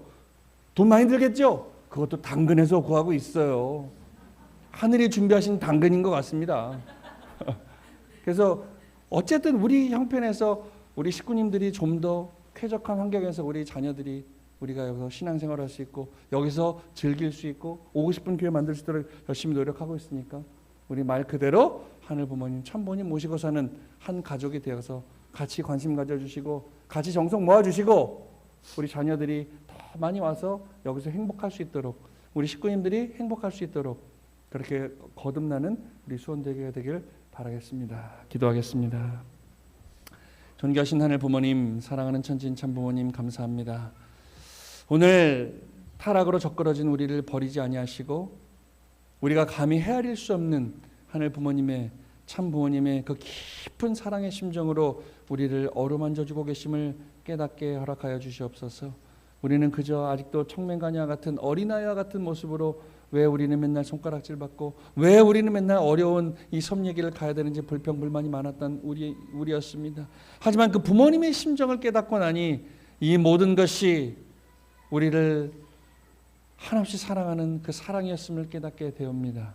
돈 많이 들겠죠? 그것도 당근에서 구하고 있어요. 하늘이 준비하신 당근인 것 같습니다. 그래서 어쨌든 우리 형편에서 우리 식구님들이 좀 더 쾌적한 환경에서 우리 자녀들이, 우리가 여기서 신앙생활할 수 있고 여기서 즐길 수 있고 오고 싶은 교회 만들 수 있도록 열심히 노력하고 있으니까, 우리 말 그대로 하늘 부모님, 참부모님 모시고 사는 한 가족이 되어서 같이 관심 가져주시고 같이 정성 모아주시고, 우리 자녀들이 더 많이 와서 여기서 행복할 수 있도록, 우리 식구님들이 행복할 수 있도록 그렇게 거듭나는 우리 수원대교가 되길 바라겠습니다. 기도하겠습니다. 존귀하신 하늘 부모님, 사랑하는 천진 참부모님 감사합니다. 오늘 타락으로 적그러진 우리를 버리지 아니하시고 우리가 감히 헤아릴 수 없는 하늘 부모님의 참 부모님의 그 깊은 사랑의 심정으로 우리를 어루만져주고 계심을 깨닫게 허락하여 주시옵소서. 우리는 그저 아직도 청맹가니와 같은 어린아이와 같은 모습으로 왜 우리는 맨날 손가락질 받고 왜 우리는 맨날 어려운 이 섬 얘기를 가야 되는지 불평불만이 많았던 우리였습니다. 하지만 그 부모님의 심정을 깨닫고 나니 이 모든 것이 우리를 한없이 사랑하는 그 사랑이었음을 깨닫게 되옵니다.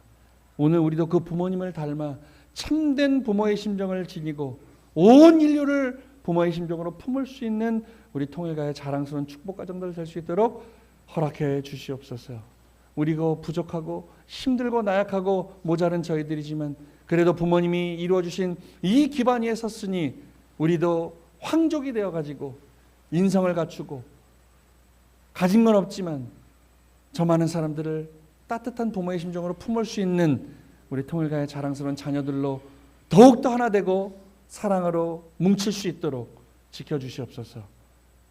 오늘 우리도 그 부모님을 닮아 참된 부모의 심정을 지니고 온 인류를 부모의 심정으로 품을 수 있는 우리 통일가의 자랑스러운 축복 가정들 될 수 있도록 허락해 주시옵소서. 우리가 부족하고 힘들고 나약하고 모자른 저희들이지만 그래도 부모님이 이루어 주신 이 기반 위에 섰으니 우리도 황족이 되어 가지고 인성을 갖추고 가진 건 없지만 저 많은 사람들을 따뜻한 부모의 심정으로 품을 수 있는 우리 통일가의 자랑스러운 자녀들로 더욱더 하나 되고 사랑으로 뭉칠 수 있도록 지켜주시옵소서.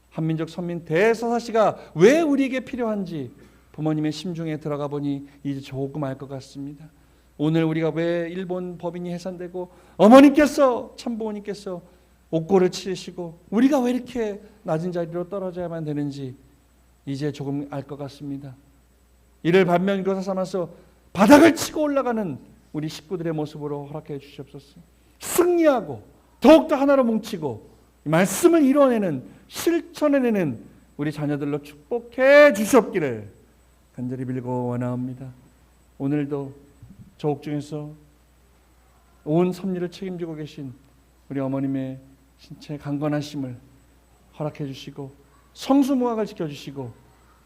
한민족 선민 대서사시가 왜 우리에게 필요한지 부모님의 심중에 들어가 보니 이제 조금 알 것 같습니다. 오늘 우리가 왜 일본 법인이 해산되고 어머니께서 참부모님께서 옥고를 치르시고 우리가 왜 이렇게 낮은 자리로 떨어져야만 되는지 이제 조금 알 것 같습니다. 이를 반면교사 삼아서 바닥을 치고 올라가는 우리 식구들의 모습으로 허락해 주시옵소서. 승리하고 더욱더 하나로 뭉치고 말씀을 이루어내는 실천해내는 우리 자녀들로 축복해 주시옵기를 간절히 빌고 원하옵니다. 오늘도 저 옥중에서 온 섭리를 책임지고 계신 우리 어머님의 신체 강건하심을 허락해 주시고 성수무학을 지켜주시고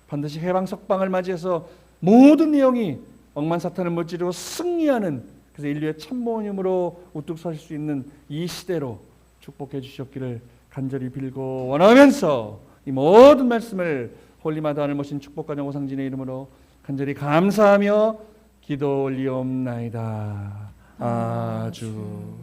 반드시 해방석방을 맞이해서 모든 내용이 억만사탄을 무찌르고 승리하는 그래서 인류의 참모님으로 우뚝 서실 수 있는 이 시대로 축복해 주셨기를 간절히 빌고 원하면서 이 모든 말씀을 홀리마다하늘 모신 축복가정 오상진의 이름으로 간절히 감사하며 기도 올리옵나이다. 아주